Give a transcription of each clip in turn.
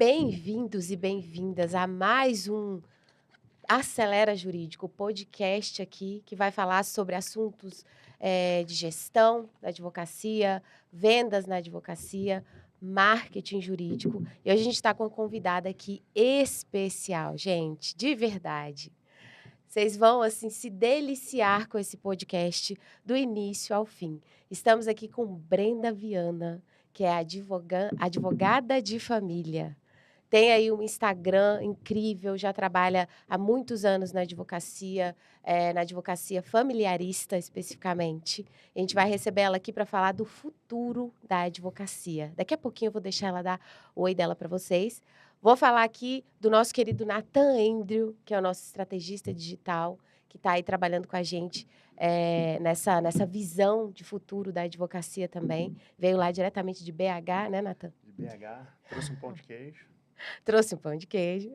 Bem-vindos e bem-vindas a mais um Acelera Jurídico, podcast aqui que vai falar sobre assuntos de gestão da advocacia, vendas na advocacia, marketing jurídico. E hoje a gente está com uma convidada aqui especial, gente, de verdade. Vocês vão, assim, se deliciar com esse podcast do início ao fim. Estamos aqui com Brenda Viana, que é advogada de família. Tem aí um Instagram incrível, já trabalha há muitos anos na advocacia familiarista especificamente. A gente vai receber ela aqui para falar do futuro da advocacia. Daqui a pouquinho eu vou deixar ela dar o oi dela para vocês. Vou falar aqui do nosso querido Nathan Andrew, que é o nosso estrategista digital, que está aí trabalhando com a gente nessa visão de futuro da advocacia também. Veio lá diretamente de BH, né, Nathan? De BH, trouxe um pão de queijo. Trouxe um pão de queijo.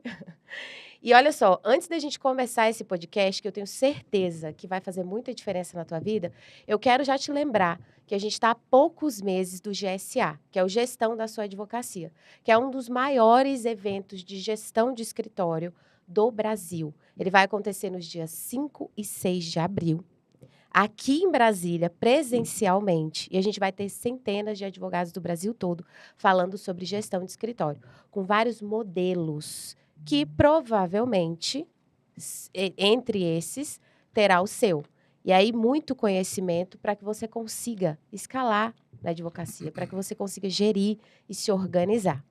E olha só, antes da gente começar esse podcast, que eu tenho certeza que vai fazer muita diferença na tua vida, eu quero já te lembrar que a gente está há poucos meses do GSA, que é o Gestão da Sua Advocacia, que é um dos maiores eventos de gestão de escritório do Brasil. Ele vai acontecer nos dias 5 e 6 de abril, aqui em Brasília, presencialmente, e a gente vai ter centenas de advogados do Brasil todo falando sobre gestão de escritório, com vários modelos que provavelmente, entre esses, terá o seu. E aí, muito conhecimento para que você consiga escalar na advocacia, para que você consiga gerir e se organizar.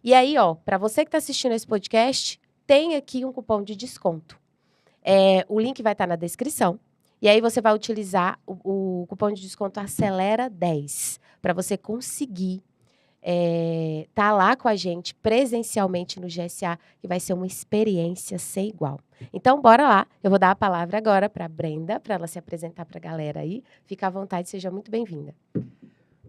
E aí, ó, para você que está assistindo esse podcast, tem aqui um cupom de desconto. O link vai estar na descrição. E aí você vai utilizar o cupom de desconto Acelera10 para você conseguir tá lá com a gente presencialmente no GSA, que vai ser uma experiência sem igual. Então, bora lá. Eu vou dar a palavra agora para a Brenda, para ela se apresentar para a galera aí. Fica à vontade, seja muito bem-vinda.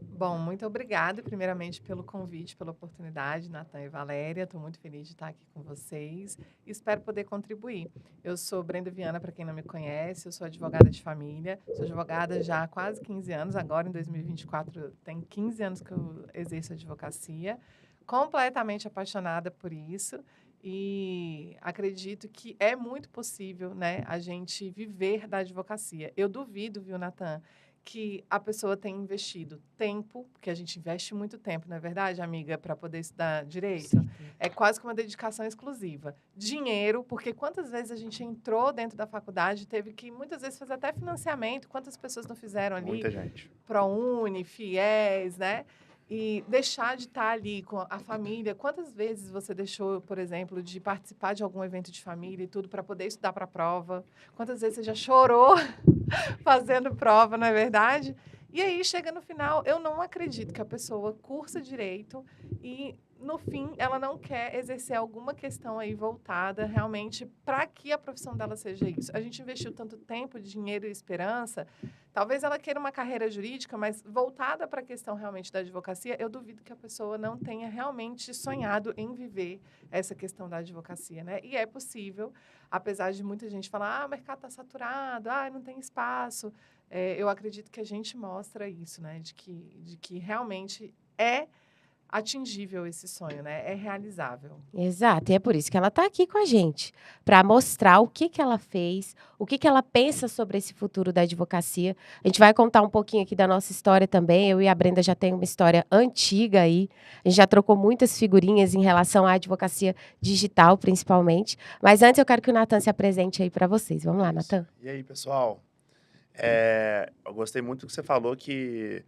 Bom, muito obrigada, primeiramente, pelo convite, pela oportunidade, Nathan e Valéria. Estou muito feliz de estar aqui com vocês e espero poder contribuir. Eu sou Brenda Viana, para quem não me conhece, eu sou advogada de família, sou advogada já há quase 15 anos, agora em 2024 tem 15 anos que eu exerço advocacia, completamente apaixonada por isso e acredito que é muito possível, né, a gente viver da advocacia. Eu duvido, viu, Nathan, que a pessoa tem investido tempo, porque a gente investe muito tempo, não é verdade, amiga, para poder estudar direito? É quase que uma dedicação exclusiva. Dinheiro, porque quantas vezes a gente entrou dentro da faculdade, teve que muitas vezes fazer até financiamento, quantas pessoas não fizeram ali? Muita gente. ProUni, FIES, né? E deixar de estar ali com a família. Quantas vezes você deixou, por exemplo, de participar de algum evento de família e tudo para poder estudar para a prova? Quantas vezes você já chorou fazendo prova, não é verdade? E aí, chega no final, eu não acredito que a pessoa cursa direito e, no fim, ela não quer exercer alguma questão aí voltada realmente para que a profissão dela seja isso. A gente investiu tanto tempo, dinheiro e esperança, talvez ela queira uma carreira jurídica, mas voltada para a questão realmente da advocacia, eu duvido que a pessoa não tenha realmente sonhado em viver essa questão da advocacia, né? E é possível, apesar de muita gente falar, o mercado está saturado, não tem espaço. Eu acredito que a gente mostra isso, né? De que realmente é atingível esse sonho, né? É realizável. Exato, e é por isso que ela está aqui com a gente, para mostrar o que ela fez, o que ela pensa sobre esse futuro da advocacia. A gente vai contar um pouquinho aqui da nossa história também. Eu e a Brenda já tem uma história antiga aí. A gente já trocou muitas figurinhas em relação à advocacia digital, principalmente. Mas antes eu quero que o Nathan se apresente aí para vocês. Vamos lá, Nathan. E aí, pessoal? Eu gostei muito do que você falou, que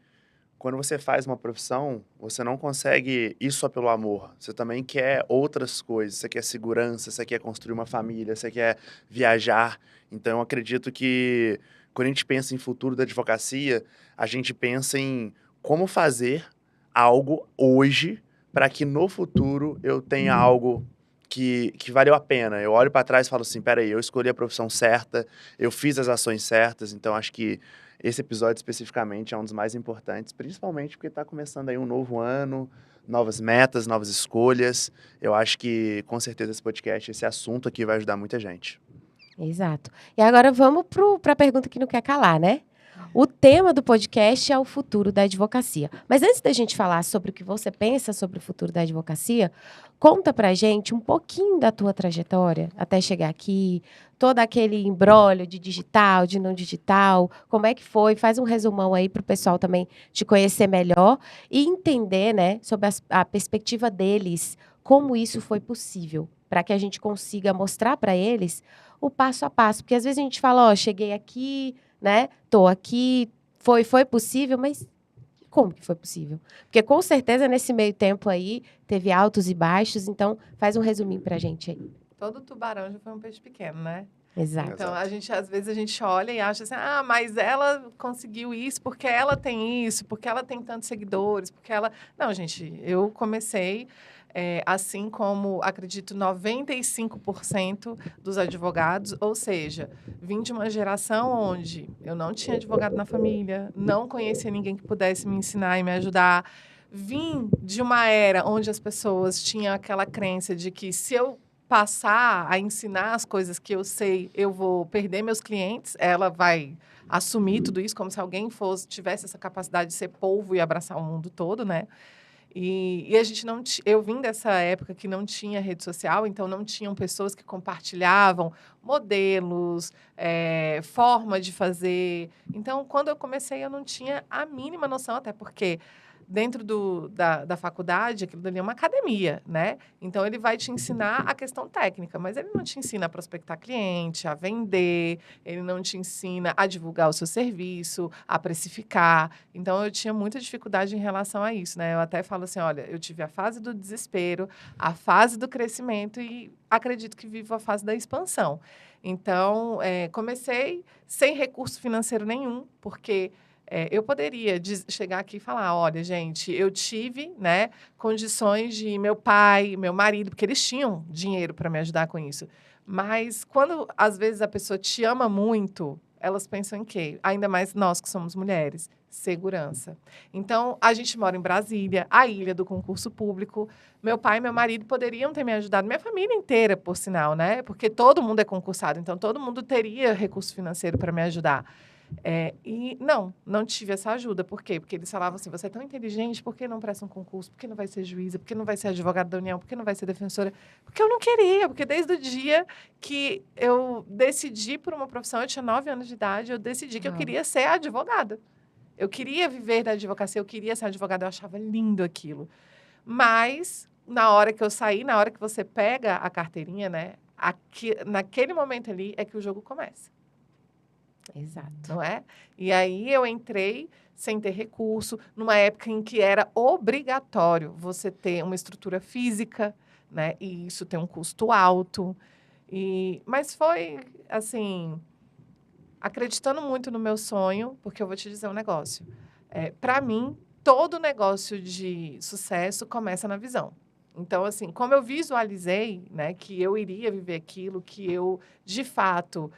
quando você faz uma profissão, você não consegue ir só pelo amor. Você também quer outras coisas. Você quer segurança, você quer construir uma família, você quer viajar. Então, eu acredito que quando a gente pensa em futuro da advocacia, a gente pensa em como fazer algo hoje para que no futuro eu tenha algo que valeu a pena. Eu olho para trás e falo assim, peraí, eu escolhi a profissão certa, eu fiz as ações certas, então acho que esse episódio especificamente é um dos mais importantes, principalmente porque está começando aí um novo ano, novas metas, novas escolhas. Eu acho que, com certeza, esse podcast, esse assunto aqui vai ajudar muita gente. Exato. E agora vamos para a pergunta que não quer calar, né? O tema do podcast é o futuro da advocacia. Mas antes da gente falar sobre o que você pensa sobre o futuro da advocacia, conta pra gente um pouquinho da tua trajetória até chegar aqui, todo aquele imbróglio de digital, de não digital, como é que foi? Faz um resumão aí para o pessoal também te conhecer melhor e entender, né, sobre a perspectiva deles, como isso foi possível, para que a gente consiga mostrar para eles o passo a passo. Porque às vezes a gente fala, ó, cheguei aqui, né, tô aqui, foi possível, mas como que foi possível? Porque com certeza nesse meio tempo aí teve altos e baixos, então faz um resuminho pra gente aí. Todo tubarão já foi um peixe pequeno, né? Exato. Então, às vezes a gente olha e acha assim, mas ela conseguiu isso porque ela tem isso, porque ela tem tantos seguidores, porque ela... Não, gente, eu comecei, assim como, acredito, 95% dos advogados, ou seja, vim de uma geração onde eu não tinha advogado na família, não conhecia ninguém que pudesse me ensinar e me ajudar. Vim de uma era onde as pessoas tinham aquela crença de que se eu passar a ensinar as coisas que eu sei, eu vou perder meus clientes, ela vai assumir tudo isso como se alguém tivesse essa capacidade de ser polvo e abraçar o mundo todo, né? E a gente não eu vim dessa época que não tinha rede social, então não tinham pessoas que compartilhavam modelos, forma de fazer. Então, quando eu comecei, eu não tinha a mínima noção, até porque dentro da faculdade, aquilo ali é uma academia, né? Então, ele vai te ensinar a questão técnica, mas ele não te ensina a prospectar cliente, a vender, ele não te ensina a divulgar o seu serviço, a precificar. Então, eu tinha muita dificuldade em relação a isso, né? Eu até falo assim, olha, eu tive a fase do desespero, a fase do crescimento e acredito que vivo a fase da expansão. Então, comecei sem recurso financeiro nenhum, porque... eu poderia chegar aqui e falar, olha, gente, eu tive, né, condições de meu pai, meu marido, porque eles tinham dinheiro para me ajudar com isso. Mas quando, às vezes, a pessoa te ama muito, elas pensam em quê? Ainda mais nós que somos mulheres. Segurança. Então, a gente mora em Brasília, a ilha do concurso público. Meu pai e meu marido poderiam ter me ajudado, minha família inteira, por sinal, né? Porque todo mundo é concursado, então todo mundo teria recurso financeiro para me ajudar. E não tive essa ajuda. Por quê? Porque eles falavam assim, você é tão inteligente, por que não presta um concurso? Por que não vai ser juíza? Por que não vai ser advogada da União? Por que não vai ser defensora? Porque eu não queria, porque desde o dia que eu decidi por uma profissão, eu tinha 9 anos de idade, eu decidi que eu queria ser advogada. Eu queria viver da advocacia, eu queria ser advogada, eu achava lindo aquilo. Mas, na hora que eu saí, na hora que você pega a carteirinha, né? Naquele momento ali é que o jogo começa. Exato. Não é? E aí eu entrei sem ter recurso, numa época em que era obrigatório você ter uma estrutura física, né? E isso tem um custo alto. Mas foi, assim, acreditando muito no meu sonho, porque eu vou te dizer um negócio. Para mim, todo negócio de sucesso começa na visão. Então, assim, como eu visualizei, né, que eu iria viver aquilo, que eu, de fato...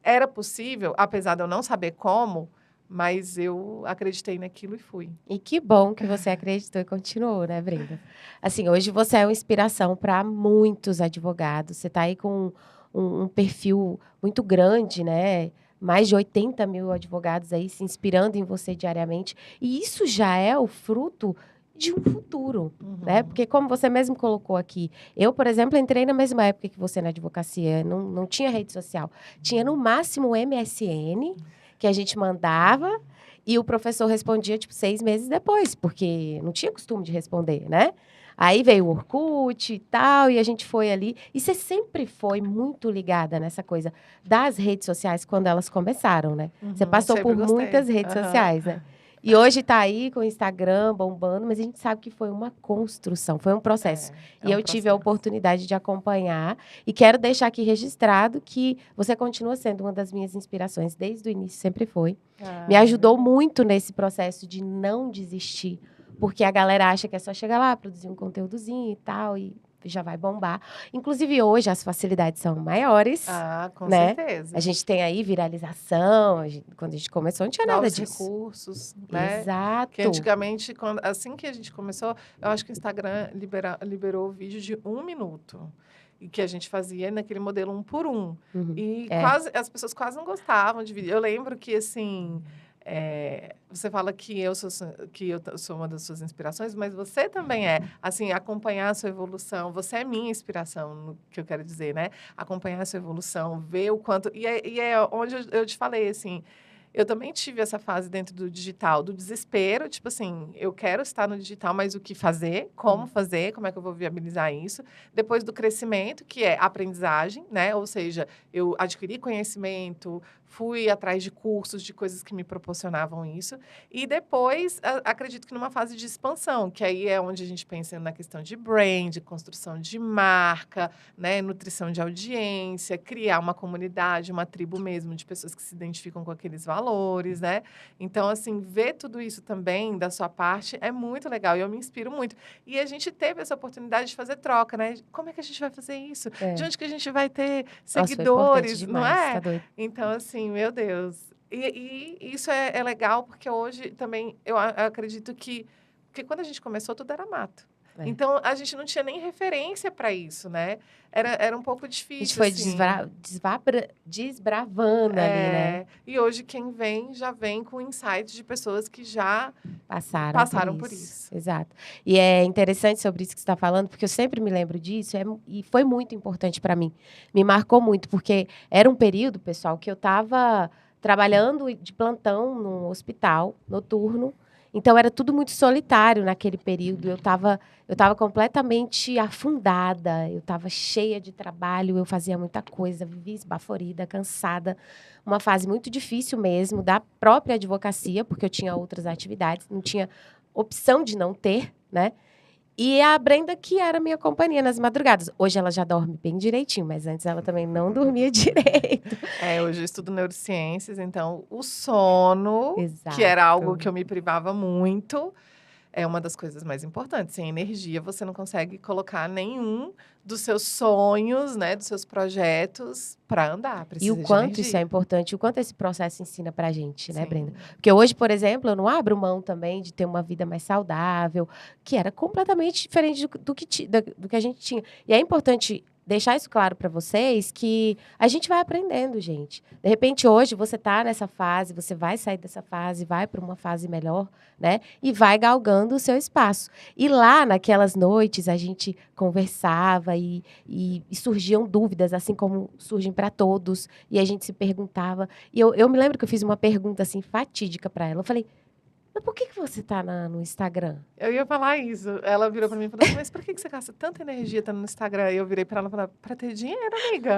era possível, apesar de eu não saber como, mas eu acreditei naquilo e fui. E que bom que você acreditou e continuou, né, Brenda? Assim, hoje você é uma inspiração para muitos advogados. Você está aí com um perfil muito grande, né? Mais de 80 mil advogados aí se inspirando em você diariamente. E isso já é o fruto de um futuro, né? Porque como você mesmo colocou aqui, eu, por exemplo, entrei na mesma época que você na advocacia, não tinha rede social. Tinha no máximo o MSN, que a gente mandava, e o professor respondia, tipo, 6 meses depois, porque não tinha costume de responder, né? Aí veio o Orkut e tal, e a gente foi ali. E você sempre foi muito ligada nessa coisa das redes sociais quando elas começaram, né? Você passou por muitas redes sociais, né? E hoje está aí com o Instagram bombando, mas a gente sabe que foi uma construção, foi um processo. E eu tive a oportunidade de acompanhar. E quero deixar aqui registrado que você continua sendo uma das minhas inspirações. Desde o início, sempre foi. Me ajudou muito nesse processo de não desistir. Porque a galera acha que é só chegar lá, produzir um conteúdozinho e tal, e já vai bombar. Inclusive, hoje, as facilidades são maiores. Com né? certeza. A gente tem aí viralização. Quando a gente começou, não tinha nada disso. Recursos, né? Exato. Que antigamente, assim que a gente começou, eu acho que o Instagram liberou o vídeo de 1 minuto. E que a gente fazia naquele modelo 1 por 1. Uhum. E É. as pessoas quase não gostavam de vídeo. Eu lembro que, assim, você fala que eu sou uma das suas inspirações, mas você também é. Assim, acompanhar a sua evolução. Você é minha inspiração, no que eu quero dizer, né? Acompanhar a sua evolução, ver o quanto... E é onde eu te falei, assim... Eu também tive essa fase dentro do digital, do desespero, tipo assim, eu quero estar no digital, mas o que fazer, como é que eu vou viabilizar isso? Depois do crescimento, que é aprendizagem, né? Ou seja, eu adquiri conhecimento, fui atrás de cursos, de coisas que me proporcionavam isso. E depois, acredito que numa fase de expansão, que aí é onde a gente pensa na questão de brand, construção de marca, né? Nutrição de audiência, criar uma comunidade, uma tribo mesmo, de pessoas que se identificam com aqueles valores, né? Então, assim, ver tudo isso também da sua parte é muito legal e eu me inspiro muito. E a gente teve essa oportunidade de fazer troca, né? Como é que a gente vai fazer isso? De onde que a gente vai ter Nossa, foi importante seguidores, não demais, é? tá doido. Então, assim, meu Deus. E isso é legal porque hoje também eu acredito que... Porque quando a gente começou, tudo era mato. É. Então, a gente não tinha nem referência para isso, né? Era um pouco A difícil, gente foi assim. desbravando ali, né? E hoje quem vem, já vem com insights de pessoas que já Passaram por isso. Exato. E é interessante sobre isso que você está falando, porque eu sempre me lembro disso, e foi muito importante para mim. Me marcou muito, porque era um período, pessoal, que eu estava trabalhando de plantão no hospital, noturno. Então, era tudo muito solitário naquele período. Eu estava completamente afundada, eu estava cheia de trabalho, eu fazia muita coisa, vivia esbaforida, cansada. Uma fase muito difícil mesmo, da própria advocacia, porque eu tinha outras atividades, não tinha opção de não ter, né? E a Brenda, que era minha companhia nas madrugadas. Hoje ela já dorme bem direitinho, mas antes ela também não dormia direito. Hoje eu estudo neurociências, então o sono, Exato. que era algo que eu me privava muito, é uma das coisas mais importantes. Sem energia, você não consegue colocar nenhum dos seus sonhos, né, dos seus projetos para andar. Precisa E o de quanto isso é energia. importante, o quanto esse processo ensina pra gente, né, Sim. Brenda? Porque hoje, por exemplo, eu não abro mão também de ter uma vida mais saudável, que era completamente diferente do que a gente tinha. E é importante deixar isso claro para vocês, que a gente vai aprendendo, gente. De repente, hoje, você tá nessa fase, você vai sair dessa fase, vai para uma fase melhor, né? E vai galgando o seu espaço. E lá, naquelas noites, a gente conversava e surgiam dúvidas, assim como surgem para todos. E a gente se perguntava. E eu me lembro que eu fiz uma pergunta, assim, fatídica para ela. Eu falei, mas por que você tá no Instagram? Eu ia falar isso. Ela virou pra mim e falou assim, mas por que você gasta tanta energia estando no Instagram? E eu virei pra ela e falei, pra ter dinheiro, amiga.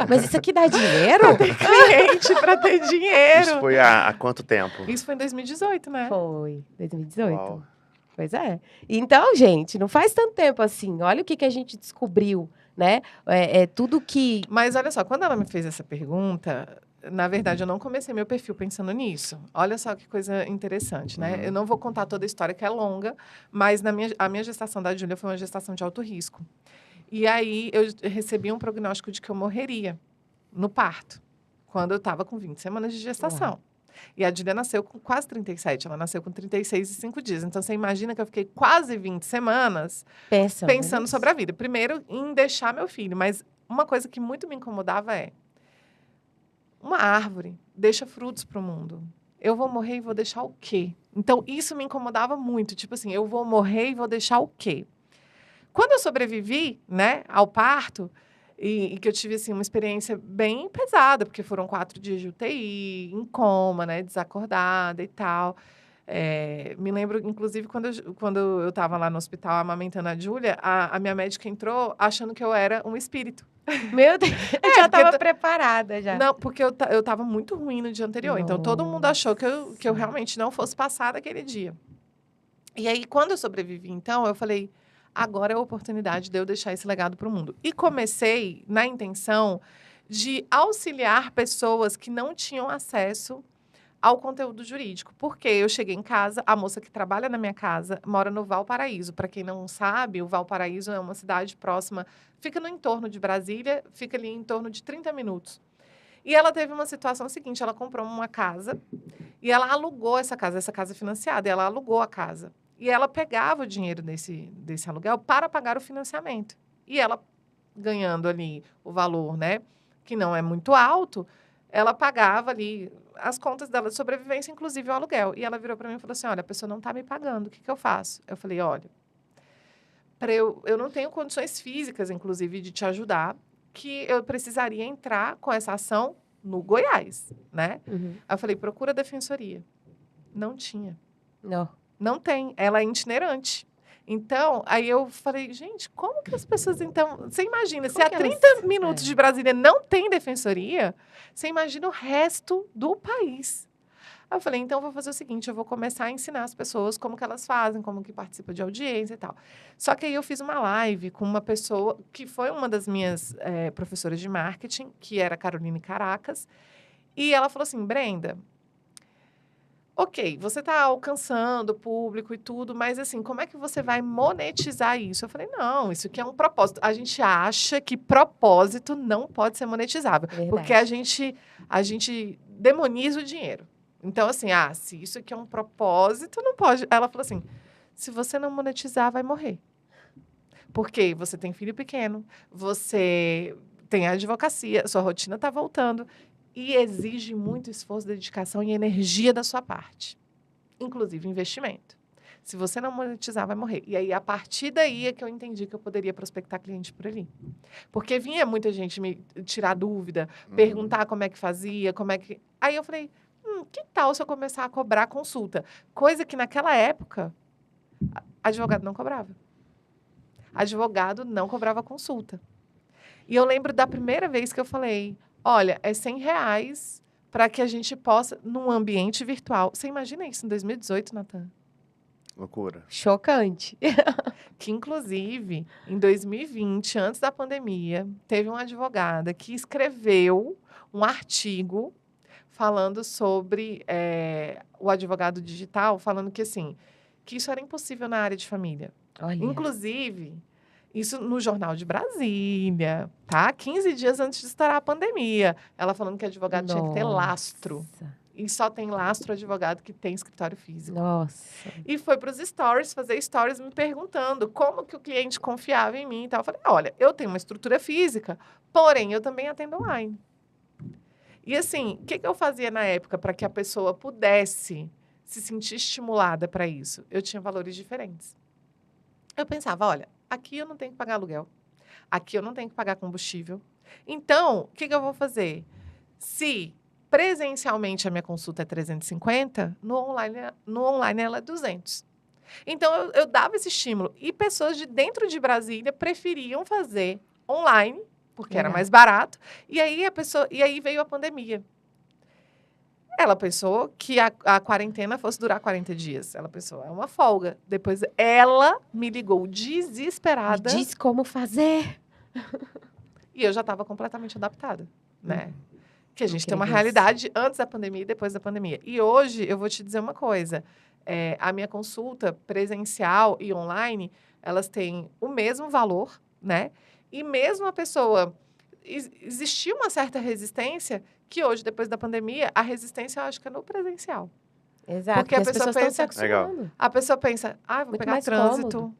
Mas isso aqui dá dinheiro? Pra ter cliente, pra ter dinheiro. Isso foi há quanto tempo? Isso foi em 2018, né? Foi, 2018. Uau. Pois é. Então, gente, não faz tanto tempo assim. Olha o que a gente descobriu, né? Tudo que... Mas olha só, quando ela me fez essa pergunta, na verdade, eu não comecei meu perfil pensando nisso. Olha só que coisa interessante, né? Eu não vou contar toda a história, que é longa, mas a minha gestação da Júlia foi uma gestação de alto risco. E aí, eu recebi um prognóstico de que eu morreria no parto, quando eu estava com 20 semanas de gestação. Uau. E a Júlia nasceu com quase 37, ela nasceu com 36 e 5 dias. Então, você imagina que eu fiquei quase 20 semanas pensando sobre a vida. Primeiro, em deixar meu filho, mas uma coisa que muito me incomodava é: uma árvore deixa frutos para o mundo. Eu vou morrer e vou deixar o quê? Então, isso me incomodava muito. Tipo assim, eu vou morrer e vou deixar o quê? Quando eu sobrevivi, né, ao parto, e que eu tive, assim, uma experiência bem pesada, porque foram 4 dias de UTI, em coma, né, desacordada e tal. Me lembro, inclusive, quando eu estava lá no hospital amamentando a Júlia, a minha médica entrou achando que eu era um espírito. Meu Deus, eu já porque estava preparada já. Não, porque eu estava muito ruim no dia anterior. Então, todo mundo achou que eu realmente não fosse passar daquele dia. E aí, quando eu sobrevivi, então, eu falei, agora é a oportunidade de eu deixar esse legado para o mundo. E comecei na intenção de auxiliar pessoas que não tinham acesso ao conteúdo jurídico. Porque eu cheguei em casa, a moça que trabalha na minha casa mora no Valparaíso. Para quem não sabe, o Valparaíso é uma cidade próxima, fica no entorno de Brasília, fica ali em torno de 30 minutos. E ela teve uma situação seguinte, ela comprou uma casa e ela alugou essa casa financiada, e ela alugou a casa. E ela pegava o dinheiro desse aluguel para pagar o financiamento. E ela ganhando ali o valor, né, que não é muito alto, ela pagava ali as contas dela de sobrevivência, inclusive o aluguel. E ela virou para mim e falou assim, olha, a pessoa não está me pagando, o que eu faço? Eu falei, olha, eu não tenho condições físicas, inclusive, de te ajudar, que eu precisaria entrar com essa ação no Goiás, né? Uhum. Aí eu falei, procura a defensoria. Não tinha. Não. Não tem. Ela é itinerante. Então, aí eu falei, gente, como que as pessoas, então... Você imagina, se Como há que elas- 30 minutos é. de Brasília não tem defensoria, você imagina o resto do país. Aí eu falei, então eu vou fazer o seguinte, eu vou começar a ensinar as pessoas como que elas fazem, como que participam de audiência e tal. Só que aí eu fiz uma live com uma pessoa que foi uma das minhas professoras de marketing, que era a Caroline Caracas, e ela falou assim, Brenda, ok, você está alcançando o público e tudo, mas assim, como é que você vai monetizar isso? Eu falei, não, isso aqui é um propósito. A gente acha que propósito não pode ser monetizável, porque a gente demoniza o dinheiro. Então, assim, se isso aqui é um propósito, não pode. Ela falou assim, se você não monetizar, vai morrer. Porque você tem filho pequeno, você tem a advocacia, sua rotina está voltando. E exige muito esforço, dedicação e energia da sua parte. Inclusive investimento. Se você não monetizar, vai morrer. E aí, a partir daí, é que eu entendi que eu poderia prospectar cliente por ali. Porque vinha muita gente me tirar dúvida, perguntar como é que fazia, como é que... Aí eu falei, que tal se eu começar a cobrar consulta? Coisa que naquela época, advogado não cobrava. Advogado não cobrava consulta. E eu lembro da primeira vez que eu falei, olha, é R$100 para que a gente possa, num ambiente virtual. Você imagina isso em 2018, Natan? Loucura. Chocante. Que, inclusive, em 2020, antes da pandemia, teve uma advogada que escreveu um artigo falando sobre o advogado digital, falando que, assim, que isso era impossível na área de família. Olha. Inclusive, isso no Jornal de Brasília, tá? 15 dias antes de estourar a pandemia. Ela falando que advogado tinha que ter lastro. E só tem lastro advogado que tem escritório físico. Nossa. E foi para os stories, fazer stories me perguntando como que o cliente confiava em mim e tal. Eu falei, olha, eu tenho uma estrutura física, porém, eu também atendo online. E assim, o que eu fazia na época para que a pessoa pudesse se sentir estimulada para isso? Eu tinha valores diferentes. Eu pensava, olha, aqui eu não tenho que pagar aluguel. Aqui eu não tenho que pagar combustível. Então, o que eu vou fazer? Se presencialmente a minha consulta é 350, no online ela é 200. Então, eu dava esse estímulo. E pessoas de dentro de Brasília preferiam fazer online, porque era mais barato. E aí veio a pandemia. Ela pensou que a quarentena fosse durar 40 dias. Ela pensou, é uma folga. Depois ela me ligou desesperada. Me diz como fazer. E eu já estava completamente adaptada, né? Que a gente tem uma Incrível realidade antes da pandemia e depois da pandemia. E hoje, eu vou te dizer uma coisa. A minha consulta presencial e online, elas têm o mesmo valor, né? E mesmo a pessoa... Existia uma certa resistência que hoje, depois da pandemia, a resistência eu acho que é no presencial. Exato, Porque a as pessoa pessoas estão se pensa... acostumando. A pessoa pensa, vou Muito pegar mais trânsito. cômodo.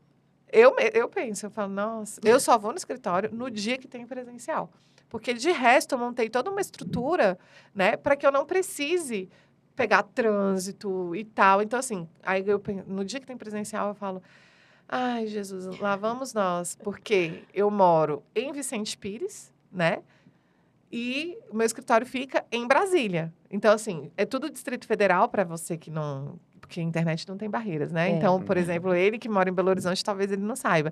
Eu penso, eu falo, nossa, eu só vou no escritório no dia que tem presencial. Porque, de resto, eu montei toda uma estrutura, né, para que eu não precise pegar trânsito e tal. Então, assim, aí no dia que tem presencial, eu falo, ai, Jesus, lá vamos nós. Porque eu moro em Vicente Pires, né, e o meu escritório fica em Brasília. Então, assim, é tudo Distrito Federal para você que não... Porque a internet não tem barreiras, né? Então, por exemplo, ele que mora em Belo Horizonte, talvez ele não saiba.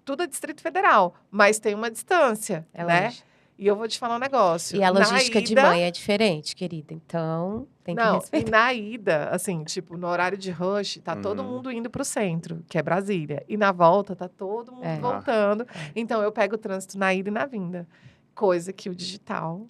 Tudo é Distrito Federal, mas tem uma distância, né? Longe. E eu vou te falar um negócio. E a logística de mãe é diferente, querida. Então, tem que Não, respeitar. e na ida, assim, tipo, no horário de rush, tá todo mundo indo pro centro, que é Brasília. E na volta, tá todo mundo voltando. Então, eu pego o trânsito na ida e na vinda. Coisa que o digital...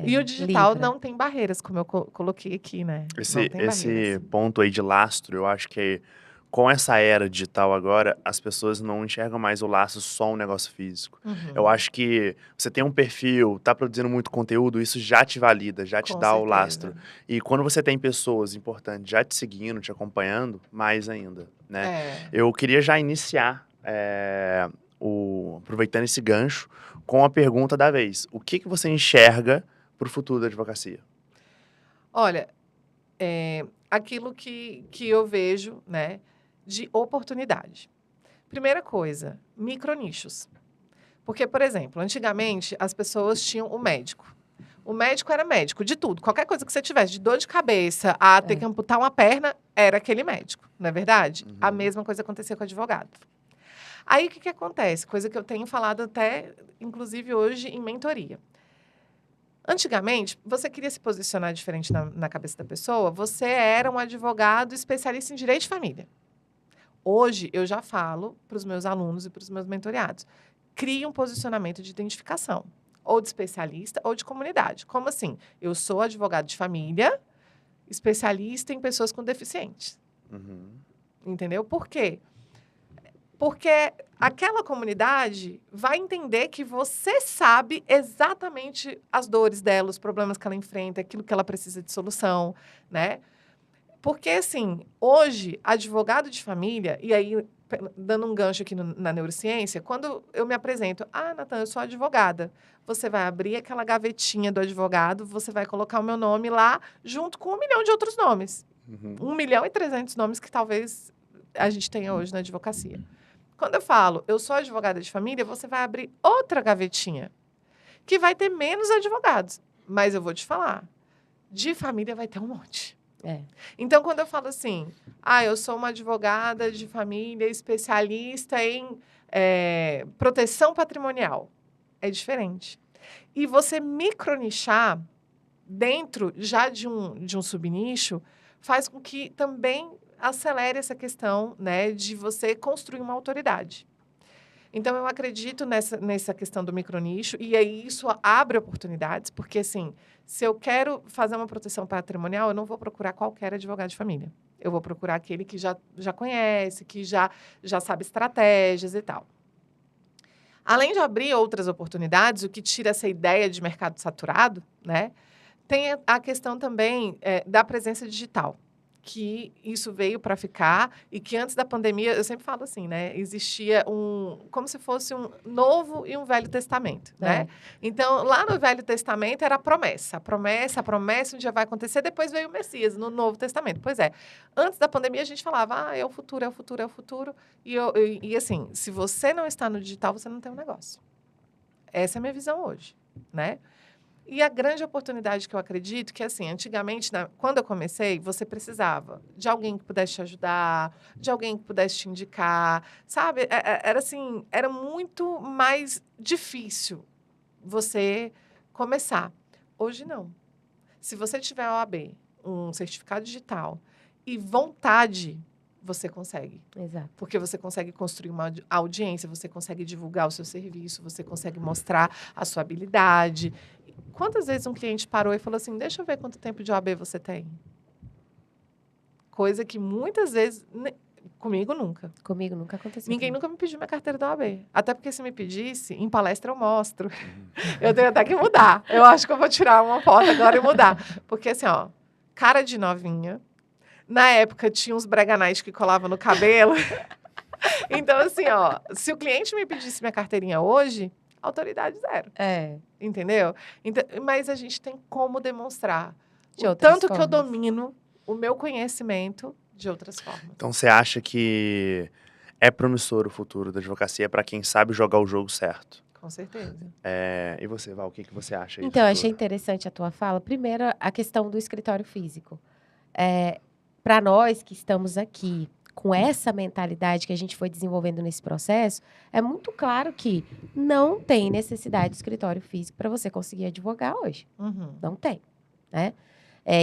E o digital livra. não tem barreiras, como eu coloquei aqui, né? Esse ponto aí de lastro, eu acho que com essa era digital agora, as pessoas não enxergam mais o lastro só um negócio físico. Eu acho que você tem um perfil, tá produzindo muito conteúdo, isso já te valida, já te dá o lastro. E quando você tem pessoas importantes já te seguindo, te acompanhando, mais ainda, né? Eu queria já iniciar aproveitando esse gancho, com a pergunta da vez. O que você enxerga para o futuro da advocacia? Olha, aquilo que eu vejo, né, de oportunidade. Primeira coisa, micronichos. Porque, por exemplo, antigamente as pessoas tinham o médico. O médico era médico de tudo. Qualquer coisa que você tivesse, de dor de cabeça, a ter que amputar uma perna, era aquele médico, não é verdade? Uhum. A mesma coisa acontecia com o advogado. Aí, o que acontece? Coisa que eu tenho falado até, inclusive, hoje em mentoria. Antigamente, você queria se posicionar diferente na cabeça da pessoa, você era um advogado especialista em direito de família. Hoje, eu já falo para os meus alunos e para os meus mentoreados. Crie um posicionamento de identificação, ou de especialista ou de comunidade. Como assim? Eu sou advogado de família, especialista em pessoas com deficientes. Uhum. Entendeu? Por quê? Porque aquela comunidade vai entender que você sabe exatamente as dores dela, os problemas que ela enfrenta, aquilo que ela precisa de solução, né? Porque, assim, hoje, advogado de família, e aí, dando um gancho aqui na neurociência, quando eu me apresento, Natan, eu sou advogada. Você vai abrir aquela gavetinha do advogado, você vai colocar o meu nome lá, junto com 1 milhão de outros nomes. Uhum. 1.300.000 nomes que talvez a gente tenha hoje na advocacia. Quando eu falo, eu sou advogada de família, você vai abrir outra gavetinha, que vai ter menos advogados. Mas eu vou te falar, de família vai ter um monte. Então, quando eu falo assim, eu sou uma advogada de família especialista em proteção patrimonial, é diferente. E você micronichar dentro já de um subnicho faz com que também acelere essa questão, né, de você construir uma autoridade. Então, eu acredito nessa questão do micronicho, e aí isso abre oportunidades, porque, assim, se eu quero fazer uma proteção patrimonial, eu não vou procurar qualquer advogado de família. Eu vou procurar aquele que já conhece, que já sabe estratégias e tal. Além de abrir outras oportunidades, o que tira essa ideia de mercado saturado, né, tem a questão também da presença digital, que isso veio para ficar e que antes da pandemia, eu sempre falo assim, né? Existia como se fosse um Novo e um Velho Testamento, né? Então, lá no Velho Testamento era a promessa, um dia vai acontecer, depois veio o Messias no Novo Testamento. Pois é, antes da pandemia a gente falava, é o futuro, é o futuro, é o futuro. E assim, se você não está no digital, você não tem um negócio. Essa é a minha visão hoje, né? E a grande oportunidade que eu acredito que, assim, antigamente, quando eu comecei, você precisava de alguém que pudesse te ajudar, de alguém que pudesse te indicar, sabe? Era assim, era muito mais difícil você começar. Hoje, não. Se você tiver a OAB, um certificado digital e vontade, você consegue. Exato. Porque você consegue construir uma audiência, você consegue divulgar o seu serviço, você consegue mostrar a sua habilidade. Quantas vezes um cliente parou e falou assim, deixa eu ver quanto tempo de OAB você tem? Coisa que muitas vezes, comigo nunca. Comigo nunca aconteceu. Ninguém nunca me pediu minha carteira da OAB. Até porque se me pedisse, em palestra eu mostro. Eu tenho até que mudar. Eu acho que eu vou tirar uma foto agora e mudar. Porque assim, ó, cara de novinha. Na época tinha uns breganais que colavam no cabelo. Então assim, ó, se o cliente me pedisse minha carteirinha hoje, autoridade zero. Entendeu? Então, mas a gente tem como demonstrar o tanto que eu domino o meu conhecimento de outras formas. Então, você acha que é promissor o futuro da advocacia para quem sabe jogar o jogo certo? Com certeza. E você, Val, o que você acha aí? Então, eu achei interessante a tua fala. Primeiro, a questão do escritório físico. Para nós que estamos aqui, com essa mentalidade que a gente foi desenvolvendo nesse processo, é muito claro que não tem necessidade de escritório físico para você conseguir advogar hoje. Uhum. Não tem, né?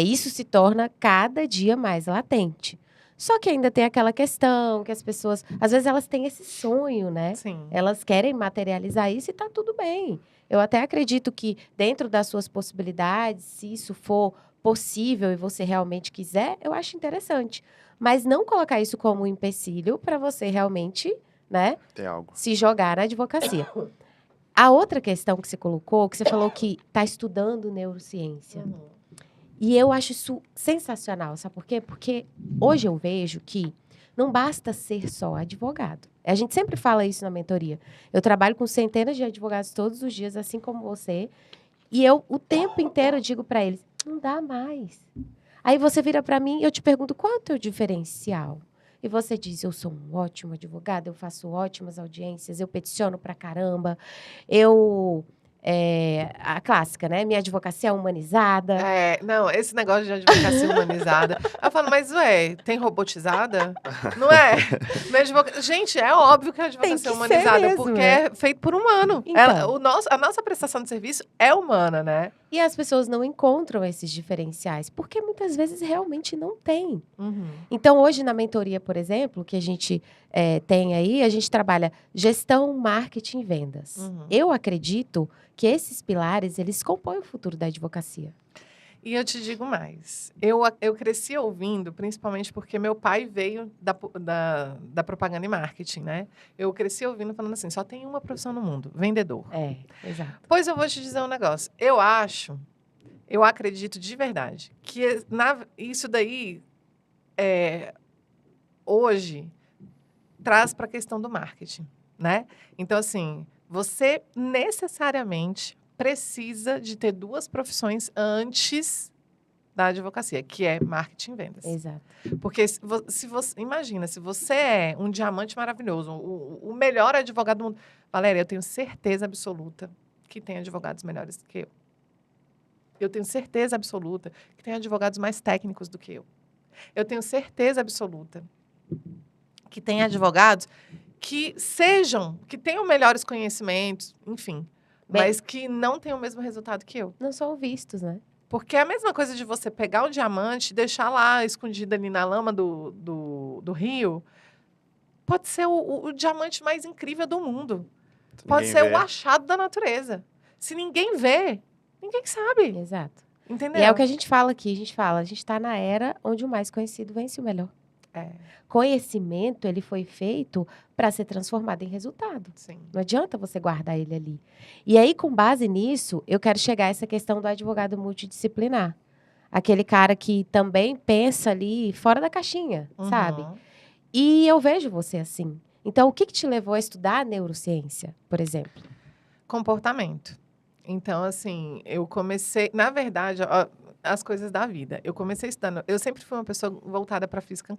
Isso se torna cada dia mais latente. Só que ainda tem aquela questão que as pessoas, às vezes elas têm esse sonho, né? Sim. Elas querem materializar isso e tá tudo bem. Eu até acredito que dentro das suas possibilidades, se isso for possível e você realmente quiser, eu acho interessante. Mas não colocar isso como um empecilho para você realmente, né, se jogar na advocacia. A outra questão que você colocou, que você falou que está estudando neurociência. E eu acho isso sensacional, sabe por quê? Porque hoje eu vejo que Não basta ser só advogado. A gente sempre fala isso na mentoria. Eu trabalho com centenas de advogados todos os dias, assim como você. E eu, o tempo inteiro, digo para eles, não dá mais. Aí você vira para mim e eu te pergunto, qual é o teu diferencial? E você diz, eu sou um ótimo advogado, eu faço ótimas audiências, eu peticiono pra caramba, a clássica, né? Minha advocacia é humanizada. Não, esse negócio de advocacia humanizada. Eu falo, mas ué, tem robotizada? Não é? Gente, é óbvio que a advocacia é que ser humanizada, mesmo, porque né? é feito por humano. Então. A nossa prestação de serviço é humana, né? E as pessoas não encontram esses diferenciais, porque muitas vezes realmente não tem. Uhum. Então, hoje na mentoria, por exemplo, que a gente tem aí, a gente trabalha gestão, marketing e vendas. Uhum. Eu acredito que esses pilares, eles compõem o futuro da advocacia. E eu te digo mais. Eu cresci ouvindo, principalmente porque meu pai veio da propaganda e marketing, né? Eu cresci ouvindo falando assim, só tem uma profissão no mundo, vendedor. Exato. Pois eu vou te dizer um negócio. Eu acredito de verdade que isso daí, hoje, traz para a questão do marketing, né? Então, assim, você necessariamente precisa de ter duas profissões antes da advocacia, que é marketing e vendas. Exato. Porque se você imagina, se você é um diamante maravilhoso, o melhor advogado do mundo, Valéria, eu tenho certeza absoluta que tem advogados melhores do que eu. Eu tenho certeza absoluta que tem advogados mais técnicos do que eu. Eu tenho certeza absoluta que tem advogados que tenham melhores conhecimentos, enfim, mas que não tenham o mesmo resultado que eu. Não são vistos, né? Porque é a mesma coisa de você pegar um diamante e deixar lá escondido ali na lama do rio. Pode ser o diamante mais incrível do mundo. Pode ser o achado da natureza. Se ninguém vê, ninguém sabe. Exato. Entendeu? E é o que a gente fala aqui, a gente está na era onde o mais conhecido vence o melhor. Conhecimento, ele foi feito para ser transformado em resultado. Sim. Não adianta você guardar ele ali. E aí, com base nisso, eu quero chegar a essa questão do advogado multidisciplinar. Aquele cara que também pensa ali fora da caixinha, sabe? E eu vejo você assim. Então, o que te levou a estudar neurociência, por exemplo? Comportamento. Então, assim, eu comecei... Na verdade, ó, as coisas da vida. Eu comecei estudando... Eu sempre fui uma pessoa voltada para física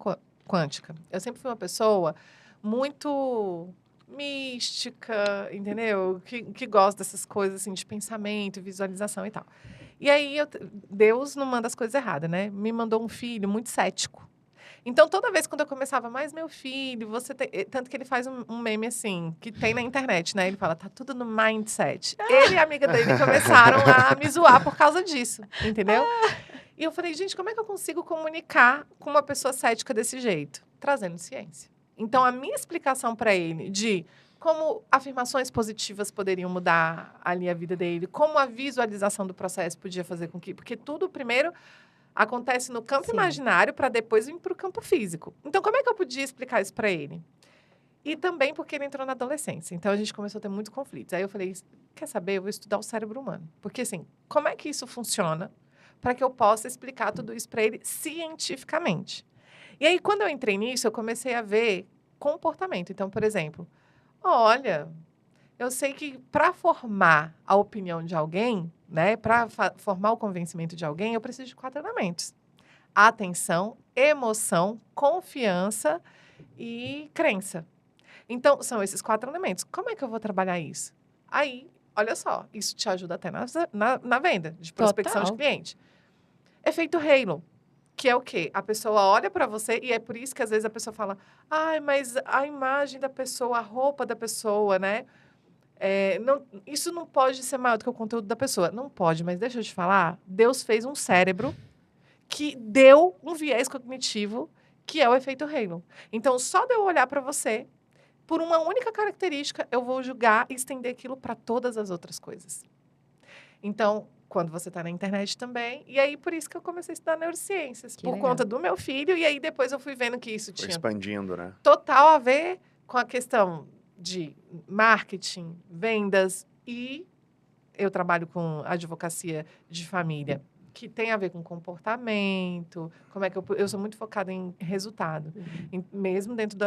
quântica. Eu sempre fui uma pessoa muito mística, entendeu? Que gosta dessas coisas, assim, de pensamento, visualização e tal. E aí, Deus não manda as coisas erradas, né? Me mandou um filho muito cético. Então, toda vez quando eu começava, mas meu filho, você tem... Tanto que ele faz um meme assim, que tem na internet, né? Ele fala, tá tudo no mindset. Ele e a amiga dele começaram a me zoar por causa disso, entendeu? E eu falei, gente, como é que eu consigo comunicar com uma pessoa cética desse jeito? Trazendo ciência. Então, a minha explicação para ele de como afirmações positivas poderiam mudar ali a vida dele, como a visualização do processo podia fazer com que... Porque tudo, primeiro... acontece no campo imaginário para depois vir para o campo físico. Então, como é que eu podia explicar isso para ele? E também porque ele entrou na adolescência. Então, a gente começou a ter muitos conflitos. Aí eu falei, quer saber? Eu vou estudar o cérebro humano. Porque, assim, como é que isso funciona para que eu possa explicar tudo isso para ele cientificamente? E aí, quando eu entrei nisso, eu comecei a ver comportamento. Então, por exemplo, olha, eu sei que para formar a opinião de alguém, né, para formar o convencimento de alguém, eu preciso de 4 elementos: atenção, emoção, confiança e crença. Então, são esses 4 elementos. Como é que eu vou trabalhar isso? Aí, olha só, isso te ajuda até na venda, de prospecção de cliente. Efeito halo, que é o quê? A pessoa olha para você e é por isso que às vezes a pessoa fala, ai, mas a imagem da pessoa, a roupa da pessoa, né? Isso não pode ser maior do que o conteúdo da pessoa. Não pode, mas deixa eu te falar. Deus fez um cérebro que deu um viés cognitivo, que é o efeito halo. Então, só de eu olhar para você, por uma única característica, eu vou julgar e estender aquilo para todas as outras coisas. Então, quando você está na internet também. E aí, por isso que eu comecei a estudar neurociências. Por conta do meu filho. E aí, depois eu fui vendo que isso tinha... expandindo, né? Total a ver com a questão de marketing, vendas, e eu trabalho com advocacia de família que tem a ver com comportamento, como é que eu sou muito focada em resultado, mesmo dentro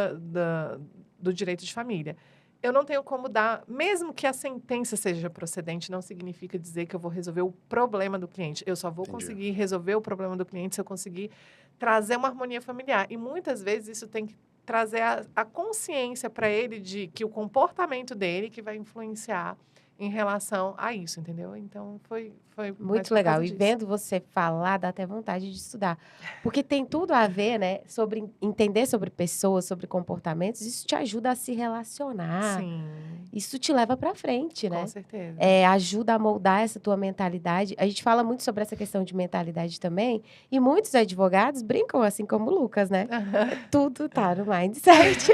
do direito de família. Eu não tenho como dar, mesmo que a sentença seja procedente, não significa dizer que eu vou resolver o problema do cliente. Eu só vou Entendi. conseguir resolver o problema do cliente se eu conseguir trazer uma harmonia familiar. E muitas vezes isso tem que trazer a consciência para ele de que o comportamento dele que vai influenciar em relação a isso, entendeu? Então, foi mais Muito por legal. causa E disso. vendo você falar, dá até vontade de estudar. Porque tem tudo a ver, né? Sobre entender sobre pessoas, sobre comportamentos. Isso te ajuda a se relacionar. Sim, Isso te leva para frente, com né? certeza. Ajuda a moldar essa tua mentalidade. A gente fala muito sobre essa questão de mentalidade também. E muitos advogados brincam assim como o Lucas, né? Tudo tá no mindset.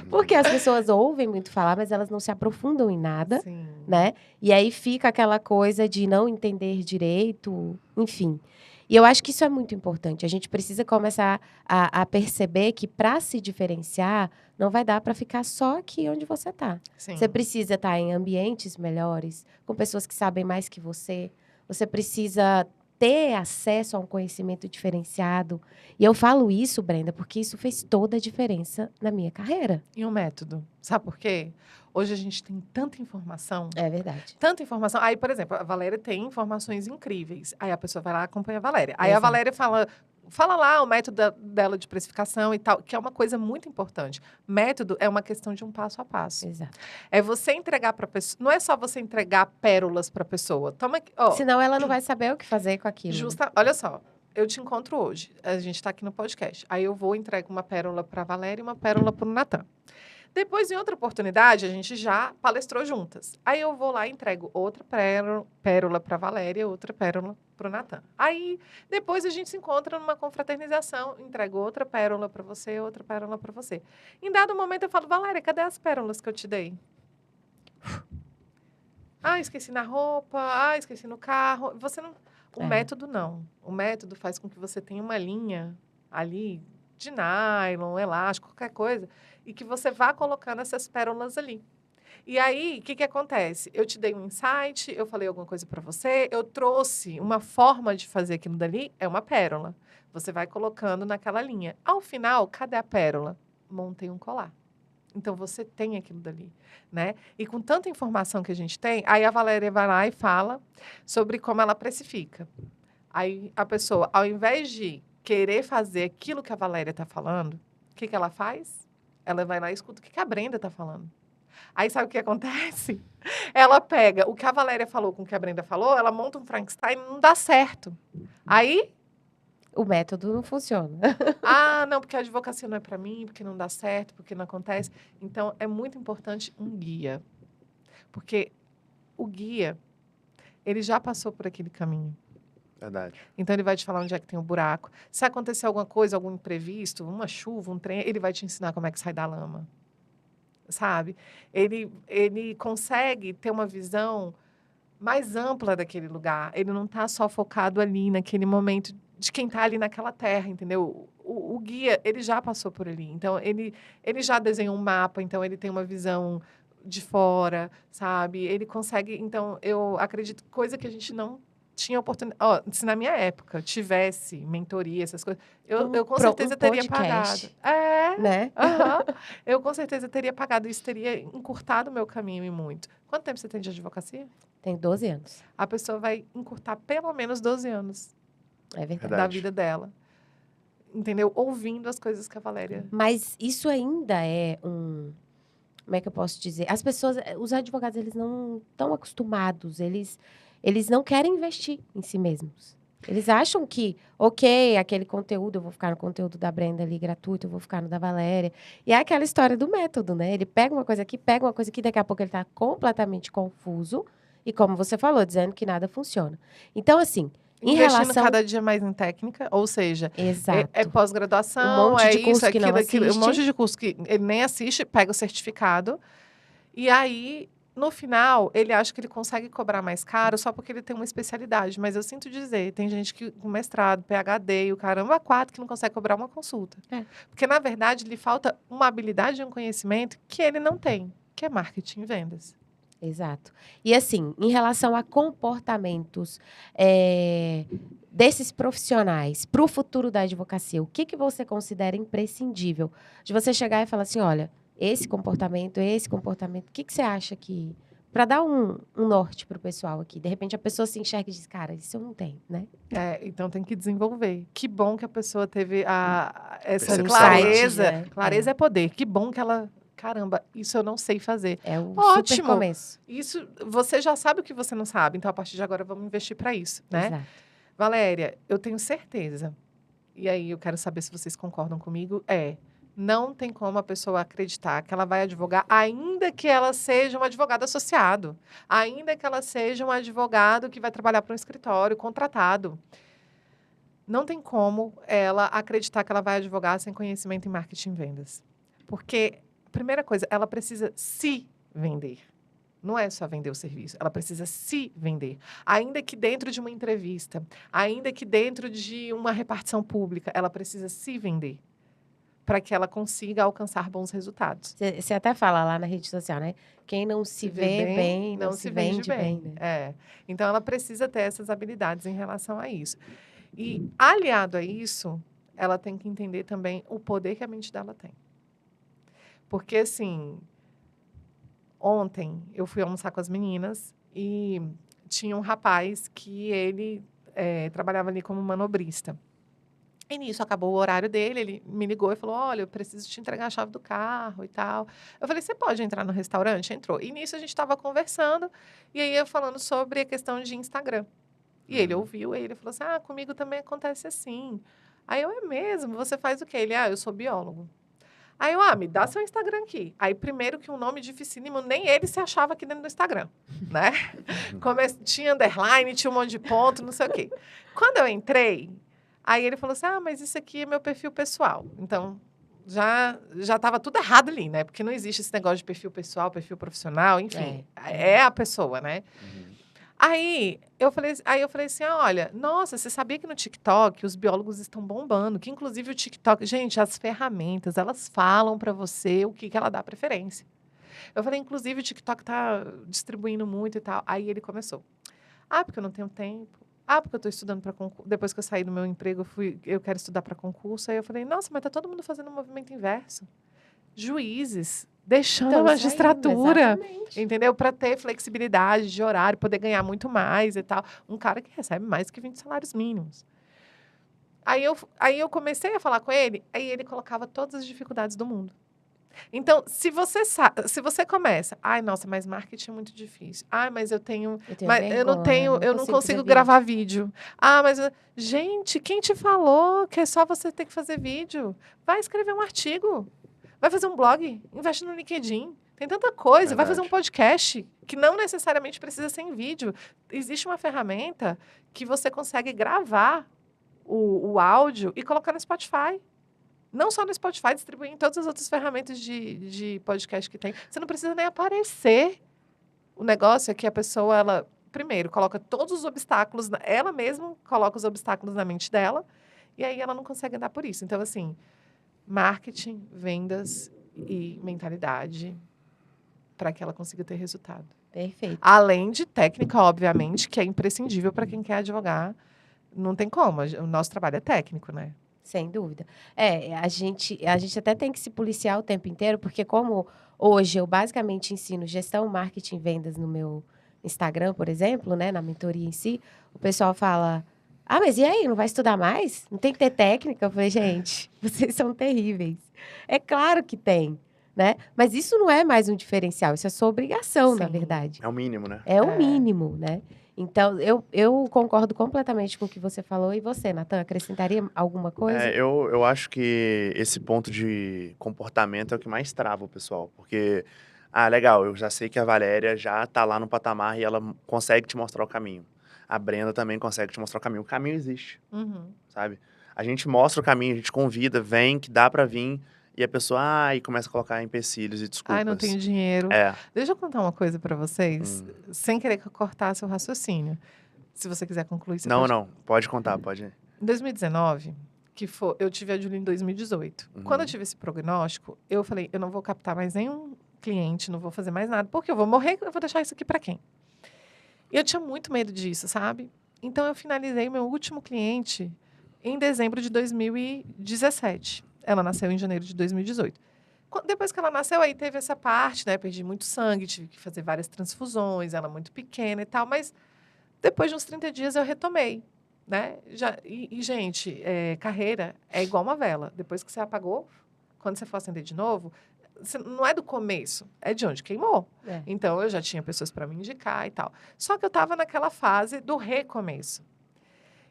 Porque as pessoas ouvem muito falar, mas elas não se aprofundam em nada, Sim. né? E aí fica aquela coisa de não entender direito, enfim. E eu acho que isso é muito importante. A gente precisa começar a perceber que para se diferenciar, não vai dar para ficar só aqui onde você está. Sim. Você precisa estar em ambientes melhores, com pessoas que sabem mais que você. Você precisa ter acesso a um conhecimento diferenciado. E eu falo isso, Brenda, porque isso fez toda a diferença na minha carreira. E o método? Sabe por quê? Hoje a gente tem tanta informação. É verdade. Tanta informação. Aí, por exemplo, a Valéria tem informações incríveis. Aí a pessoa vai lá e acompanha a Valéria. Aí a Exato. Valéria fala lá o método dela de precificação e tal, que é uma coisa muito importante. Método é uma questão de um passo a passo. Exato. É você entregar para a pessoa. Não é só você entregar pérolas para a pessoa. Toma aqui, ó. Senão ela não vai saber o que fazer com aquilo. Olha só, eu te encontro hoje. A gente está aqui no podcast. Aí eu vou entregar uma pérola para a Valéria e uma pérola para o Natan. Depois, em outra oportunidade, a gente já palestrou juntas. Aí eu vou lá e entrego outra pérola para a Valéria e outra pérola para o Natan. Aí, depois a gente se encontra numa confraternização, entrego outra pérola para você, outra pérola para você. Em dado momento, eu falo, Valéria, cadê as pérolas que eu te dei? Ah, esqueci na roupa, ah, esqueci no carro. Você não... O método, não. O método faz com que você tenha uma linha ali de nylon, elástico, qualquer coisa, e que você vá colocando essas pérolas ali. E aí, o que acontece? Eu te dei um insight, eu falei alguma coisa para você, eu trouxe uma forma de fazer aquilo dali, é uma pérola. Você vai colocando naquela linha. Ao final, cadê a pérola? Montei um colar. Então, você tem aquilo dali, né? E com tanta informação que a gente tem, aí a Valéria vai lá e fala sobre como ela precifica. Aí a pessoa, ao invés de querer fazer aquilo que a Valéria está falando, o que ela faz? Ela vai lá e escuta o que a Brenda está falando. Aí sabe o que acontece? Ela pega o que a Valéria falou com o que a Brenda falou, ela monta um Frankenstein e não dá certo. Aí... O método não funciona. Ah, não, porque a advocacia não é para mim, porque não dá certo, porque não acontece. Então, é muito importante um guia. Porque o guia, ele já passou por aquele caminho. Verdade. Então, ele vai te falar onde é que tem o buraco. Se acontecer alguma coisa, algum imprevisto, uma chuva, um trem, ele vai te ensinar como é que sai da lama. Sabe? Ele consegue ter uma visão mais ampla daquele lugar. Ele não está só focado ali naquele momento de quem está ali naquela terra, entendeu? O guia, ele já passou por ali. Então, ele já desenhou um mapa, então ele tem uma visão de fora, sabe? Ele consegue... Então, eu acredito, coisa que a gente não tinha oportunidade... Ó, se na minha época tivesse mentoria, essas coisas, eu com certeza teria pagado. Né? Eu com certeza teria pagado. Isso teria encurtado o meu caminho e muito. Quanto tempo você tem de advocacia? Tem 12 anos. A pessoa vai encurtar pelo menos 12 anos É verdade. da vida dela. Entendeu? Ouvindo as coisas que a Valéria... Mas isso ainda é um... Como é que eu posso dizer? As pessoas, os advogados, eles não estão acostumados. Eles não querem investir em si mesmos. Eles acham que, ok, aquele conteúdo, eu vou ficar no conteúdo da Brenda ali gratuito, eu vou ficar no da Valéria. E é aquela história do método, né? Ele pega uma coisa aqui, daqui a pouco ele está completamente confuso. E como você falou, dizendo que nada funciona. Então, assim, Investindo cada dia mais em técnica, ou seja, Exato. é pós-graduação, Um monte de curso isso, que não aquilo, um assiste. monte de curso que ele nem assiste, pega o certificado, e aí, no final, ele acha que ele consegue cobrar mais caro só porque ele tem uma especialidade. Mas eu sinto dizer, tem gente que com mestrado, PhD e o caramba 4 que não consegue cobrar uma consulta. Porque, na verdade, lhe falta uma habilidade e um conhecimento que ele não tem, que é marketing e vendas. Exato. E assim, em relação a comportamentos desses profissionais para o futuro da advocacia, o que você considera imprescindível? De você chegar e falar assim, olha, esse comportamento, o que você acha que... Para dar um norte para o pessoal aqui. De repente, a pessoa se enxerga e diz, cara, isso eu não tenho, né? Então tem que desenvolver. Que bom que a pessoa teve essa Percepção, clareza. né? Clareza é poder. Que bom que ela... Caramba, isso eu não sei fazer. É o super Ótimo! começo. Isso, você já sabe o que você não sabe. Então, a partir de agora, vamos investir para isso, né? Exato. Valéria, eu tenho certeza, e aí eu quero saber se vocês concordam comigo, não tem como a pessoa acreditar que ela vai advogar, ainda que ela seja um advogado associado, ainda que ela seja um advogado que vai trabalhar para um escritório contratado. Não tem como ela acreditar que ela vai advogar sem conhecimento em marketing e vendas. Porque, primeira coisa, ela precisa se vender. Não é só vender o serviço, ela precisa se vender. Ainda que dentro de uma entrevista, ainda que dentro de uma repartição pública, ela precisa se vender para que ela consiga alcançar bons resultados. Você até fala lá na rede social, né? Quem não se vê bem, não se vende bem, né? Então, ela precisa ter essas habilidades em relação a isso. E, aliado a isso, ela tem que entender também o poder que a mente dela tem. Porque, assim... Ontem, eu fui almoçar com as meninas e tinha um rapaz que ele trabalhava ali como manobrista. E nisso, acabou o horário dele, ele me ligou e falou, olha, eu preciso te entregar a chave do carro e tal. Eu falei, você pode entrar no restaurante? Entrou. E nisso, a gente estava conversando e aí eu falando sobre a questão de Instagram. E ele ouviu, e ele falou assim, comigo também acontece assim. Aí eu, é mesmo? Você faz o quê? Ele, eu sou biólogo. Aí eu, me dá seu Instagram aqui. Aí, primeiro que um nome dificílimo, nem ele se achava aqui dentro do Instagram, né? Tinha underline, tinha um monte de ponto, não sei o quê. Quando eu entrei, aí ele falou assim, mas isso aqui é meu perfil pessoal. Então, já estava tudo errado ali, né? Porque não existe esse negócio de perfil pessoal, perfil profissional, enfim. É a pessoa, né? Aí eu falei assim, olha, nossa, você sabia que no TikTok os biólogos estão bombando, que inclusive o TikTok, gente, as ferramentas, elas falam para você o que ela dá preferência. Eu falei, inclusive o TikTok tá distribuindo muito e tal. Aí ele começou. Porque eu não tenho tempo. Porque eu estou estudando para concurso. Depois que eu saí do meu emprego, eu quero estudar para concurso. Aí eu falei, nossa, mas tá todo mundo fazendo um movimento inverso. Juízes deixando a magistratura, entendeu? Para ter flexibilidade de horário, poder ganhar muito mais e tal. Um cara que recebe mais que 20 salários mínimos. Aí eu comecei a falar com ele, aí ele colocava todas as dificuldades do mundo. Então, se você começa, nossa, mas marketing é muito difícil. Mas eu não consigo gravar vídeo. Gente, quem te falou que é só você ter que fazer vídeo? Vai escrever um artigo. Vai fazer um blog, investe no LinkedIn. Tem tanta coisa. Verdade. Vai fazer um podcast, que não necessariamente precisa ser em vídeo. Existe uma ferramenta que você consegue gravar o áudio e colocar no Spotify. Não só no Spotify, distribuir em todas as outras ferramentas de podcast que tem. Você não precisa nem aparecer. O negócio é que a pessoa, ela, primeiro, coloca todos os obstáculos, ela mesma coloca os obstáculos na mente dela, e aí ela não consegue andar por isso. Então, assim, marketing, vendas e mentalidade para que ela consiga ter resultado. Perfeito. Além de técnica, obviamente, que é imprescindível para quem quer advogar. Não tem como. O nosso trabalho é técnico, né? Sem dúvida. A gente até tem que se policiar o tempo inteiro, porque como hoje eu basicamente ensino gestão, marketing e vendas no meu Instagram, por exemplo, né, na mentoria em si, o pessoal fala, mas e aí, não vai estudar mais? Não tem que ter técnica? Eu falei, gente, vocês são terríveis. É claro que tem, né? Mas isso não é mais um diferencial, isso é sua obrigação, na verdade. É o mínimo, né? É o mínimo, né? Então, eu concordo completamente com o que você falou. E você, Natan, acrescentaria alguma coisa? Eu acho que esse ponto de comportamento é o que mais trava o pessoal. Porque, legal, eu já sei que a Valéria já tá lá no patamar e ela consegue te mostrar o caminho. A Brenda também consegue te mostrar o caminho. O caminho existe, sabe? A gente mostra o caminho, a gente convida, vem, que dá pra vir. E a pessoa, e começa a colocar empecilhos e desculpas. Não tenho dinheiro. Deixa eu contar uma coisa pra vocês, sem querer cortar seu raciocínio. Se você quiser concluir, você pode... Não, pode contar, pode. Em 2019, eu tive a Júlia em 2018. Quando eu tive esse prognóstico, eu falei, eu não vou captar mais nenhum cliente, não vou fazer mais nada, porque eu vou morrer, eu vou deixar isso aqui pra quem? E eu tinha muito medo disso, sabe? Então, eu finalizei meu último cliente em dezembro de 2017. Ela nasceu em janeiro de 2018. Depois que ela nasceu, aí teve essa parte, né? Perdi muito sangue, tive que fazer várias transfusões, ela muito pequena e tal. Mas depois de uns 30 dias eu retomei, né? Gente, carreira é igual uma vela. Depois que você apagou, quando você for acender de novo, não é do começo, é de onde queimou. É. Então, eu já tinha pessoas para me indicar e tal. Só que eu estava naquela fase do recomeço.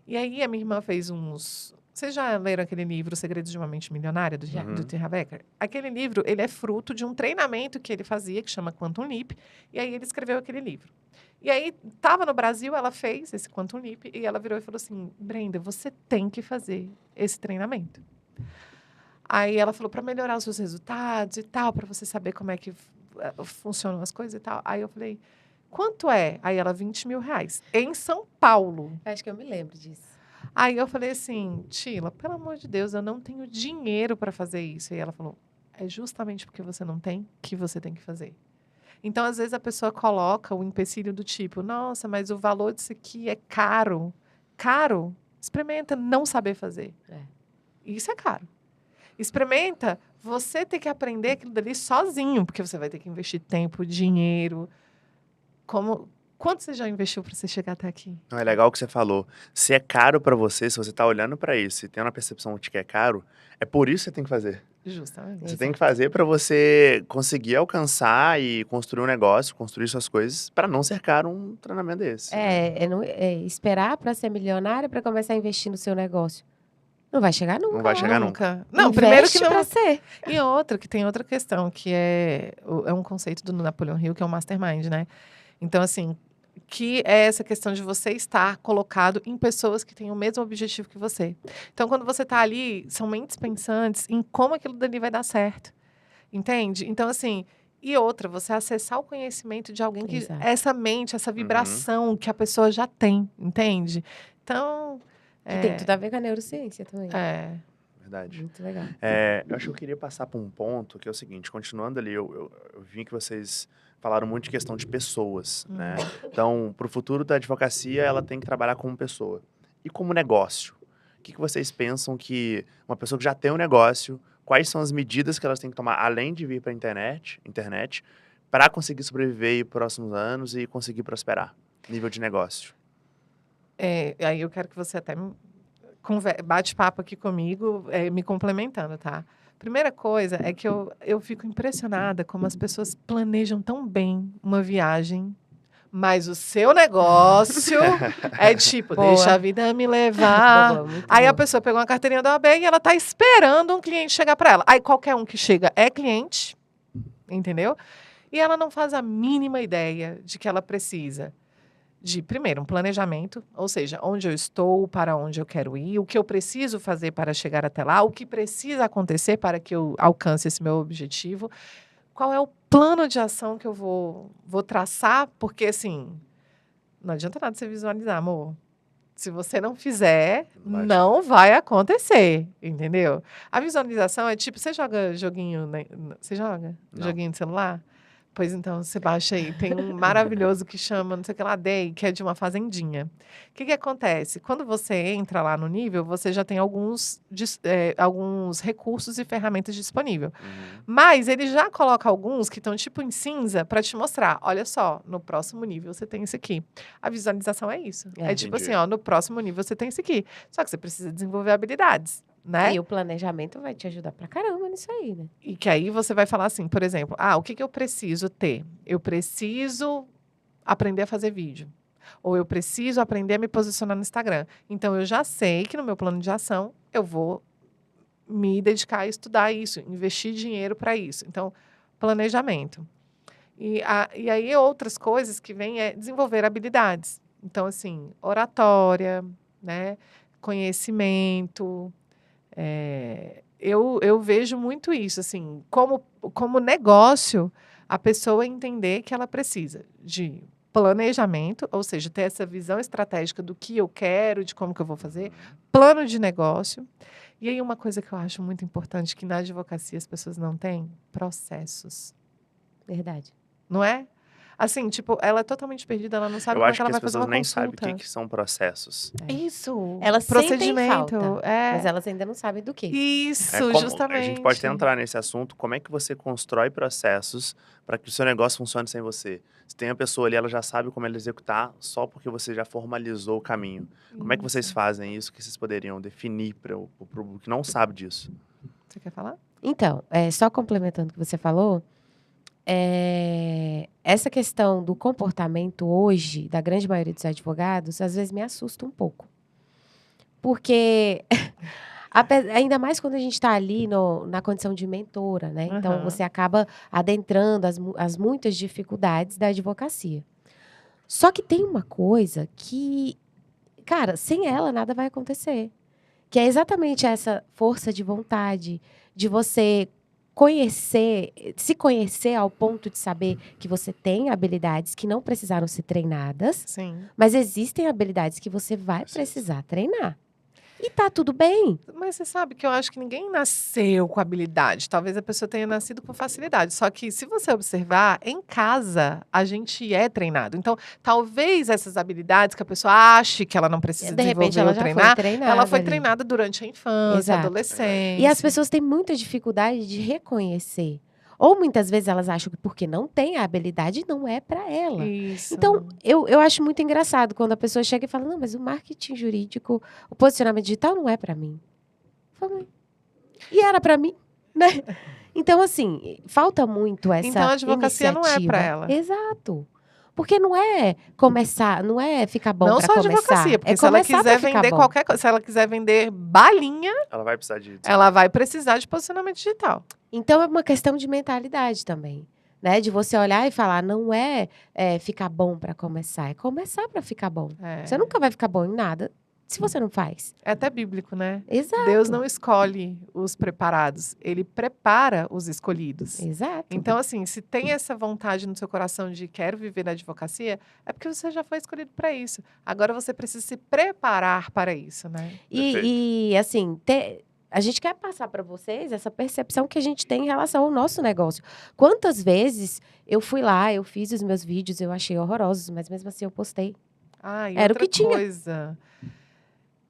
E aí, a minha irmã fez uns... Vocês já leram aquele livro, Segredos de uma Mente Milionária, do T. Harv Eker? Aquele livro, ele é fruto de um treinamento que ele fazia, que chama Quantum Leap. E aí, ele escreveu aquele livro. E aí, estava no Brasil, ela fez esse Quantum Leap. E ela virou e falou assim, Brenda, você tem que fazer esse treinamento. Aí ela falou, para melhorar os seus resultados e tal, para você saber como é que funcionam as coisas e tal. Aí eu falei, quanto é? Aí ela, R$20 mil, em São Paulo. Acho que eu me lembro disso. Aí eu falei assim, Tila, pelo amor de Deus, eu não tenho dinheiro para fazer isso. E ela falou, é justamente porque você não tem que você tem que fazer. Então, às vezes, a pessoa coloca o empecilho do tipo, nossa, mas o valor disso aqui é caro. Caro? Experimenta não saber fazer. Isso é caro. Experimenta você ter que aprender aquilo dali sozinho, porque você vai ter que investir tempo, dinheiro. Quanto você já investiu para você chegar até aqui? Não, é legal o que você falou. Se é caro para você, se você tá olhando para isso e tem uma percepção de que é caro, é por isso que você tem que fazer. Justamente. Você tem que fazer para você conseguir alcançar e construir um negócio, construir suas coisas, para não ser caro um treinamento desse. Esperar para ser milionária para começar a investir no seu negócio. Não vai chegar nunca. Não vai chegar nunca. Não, primeiro que não. Pra ser. E outra, que tem outra questão, que é um conceito do Napoleon Hill, que é o mastermind, né? Então, assim, que é essa questão de você estar colocado em pessoas que têm o mesmo objetivo que você. Então, quando você está ali, são mentes pensantes em como aquilo dali vai dar certo. Entende? Então, assim, e outra, você acessar o conhecimento de alguém que... Exato. Essa mente, essa vibração que a pessoa já tem, entende? Então... Que tem tudo a ver com a neurociência também. Verdade. Muito legal. Eu acho que eu queria passar por um ponto que é o seguinte, continuando ali, eu vi que vocês falaram muito de questão de pessoas, né? Então, para o futuro da advocacia, ela tem que trabalhar como pessoa. E como negócio? O que vocês pensam que uma pessoa que já tem um negócio, quais são as medidas que elas têm que tomar, além de vir para a internet, para conseguir sobreviver nos próximos anos e conseguir prosperar? Nível de negócio. Aí eu quero que você até bate papo aqui comigo, me complementando, tá? Primeira coisa é que eu fico impressionada como as pessoas planejam tão bem uma viagem, mas o seu negócio é tipo, Boa. deixa a vida me levar. Boa, muito Aí a boa. pessoa pegou uma carteirinha da OAB e ela tá esperando um cliente chegar para ela. Aí qualquer um que chega é cliente, entendeu? E ela não faz a mínima ideia de que ela precisa de, primeiro, um planejamento, ou seja, onde eu estou, para onde eu quero ir, o que eu preciso fazer para chegar até lá, o que precisa acontecer para que eu alcance esse meu objetivo, qual é o plano de ação que eu vou traçar, porque, assim, não adianta nada você visualizar, amor. Se você não fizer, não vai acontecer, entendeu? A visualização é tipo, você joga joguinho, né? Você joga? Não. Joguinho de celular? Pois então, você baixa aí. Tem um maravilhoso que chama, não sei o que lá, Day, que é de uma fazendinha. O que acontece? Quando você entra lá no nível, você já tem alguns recursos e ferramentas disponíveis. Mas ele já coloca alguns que estão tipo em cinza para te mostrar. Olha só, no próximo nível você tem isso aqui. A visualização é isso. É tipo Entendi. assim, ó, no próximo nível você tem isso aqui. Só que você precisa desenvolver habilidades. Né? E o planejamento vai te ajudar pra caramba nisso aí, né? E que aí você vai falar assim, por exemplo, o que eu preciso ter? Eu preciso aprender a fazer vídeo. Ou eu preciso aprender a me posicionar no Instagram. Então, eu já sei que no meu plano de ação, eu vou me dedicar a estudar isso, investir dinheiro para isso. Então, planejamento. E aí, outras coisas que vêm é desenvolver habilidades. Então, assim, oratória, né? Conhecimento... Eu vejo muito isso, assim, como negócio, a pessoa entender que ela precisa de planejamento, ou seja, ter essa visão estratégica do que eu quero, de como que eu vou fazer, plano de negócio. E aí uma coisa que eu acho muito importante, que na advocacia as pessoas não têm, processos. Verdade. Não é? Assim, tipo, ela é totalmente perdida, ela não sabe Eu como é acho que ela que vai as fazer pessoas uma nem sabem o consulta. que são processos. Isso. Elas sentem procedimento. falta, É. mas elas ainda não sabem do quê. Isso, A justamente. gente pode até entrar nesse assunto, como é que você constrói processos para que o seu negócio funcione sem você? Se tem a pessoa ali, ela já sabe como ela executar, só porque você já formalizou o caminho. Como é que vocês Isso. fazem isso, que vocês poderiam definir para o público que não sabe disso? Você quer falar? Então, só complementando o que você falou, essa questão do comportamento hoje, da grande maioria dos advogados, às vezes me assusta um pouco. Porque, ainda mais quando a gente está ali na condição de mentora, né? Então, Aham. você acaba adentrando as muitas dificuldades da advocacia. Só que tem uma coisa que, cara, sem ela nada vai acontecer. Que é exatamente essa força de vontade, de você se conhecer ao ponto de saber que você tem habilidades que não precisaram ser treinadas, Sim. mas existem habilidades que você vai Precisa. precisar treinar. E tá tudo bem. Mas você sabe que eu acho que ninguém nasceu com habilidade. Talvez a pessoa tenha nascido com facilidade. Só que, se você observar, em casa, a gente é treinado. Então, talvez essas habilidades que a pessoa ache que ela não precisa De repente desenvolver ela ou já foi treinar, treinada. ela foi ali. treinada durante a infância, Exato. adolescência. E as pessoas têm muita dificuldade de reconhecer. Ou muitas vezes elas acham que porque não tem a habilidade, não é para ela. Isso. Então, eu acho muito engraçado quando a pessoa chega e fala, não, mas o marketing jurídico, o posicionamento digital não é para mim. Eu falo, e era para mim, né? Então, assim, falta muito essa Então, a advocacia não é pra iniciativa. ela. Exato. Porque não é começar, não é ficar bom Não para só a começar. advocacia, porque É se ela começar quiser pra ficar vender bom. qualquer coisa, se ela quiser vender balinha, Ela vai precisar de... ela vai precisar de posicionamento digital. Então, é uma questão de mentalidade também. Né? De você olhar e falar, não é ficar bom para começar, é começar para ficar bom. É. Você nunca vai ficar bom em nada se você não faz. É até bíblico, né? Exato. Deus não escolhe os preparados, ele prepara os escolhidos. Exato. Então, assim, se tem essa vontade no seu coração de quero viver na advocacia, é porque você já foi escolhido para isso. Agora você precisa se preparar para isso, né? E assim, a gente quer passar para vocês essa percepção que a gente tem em relação ao nosso negócio. Quantas vezes eu fui lá, eu fiz os meus vídeos, eu achei horrorosos, mas mesmo assim eu postei. Ah, e Era o outra que tinha. coisa,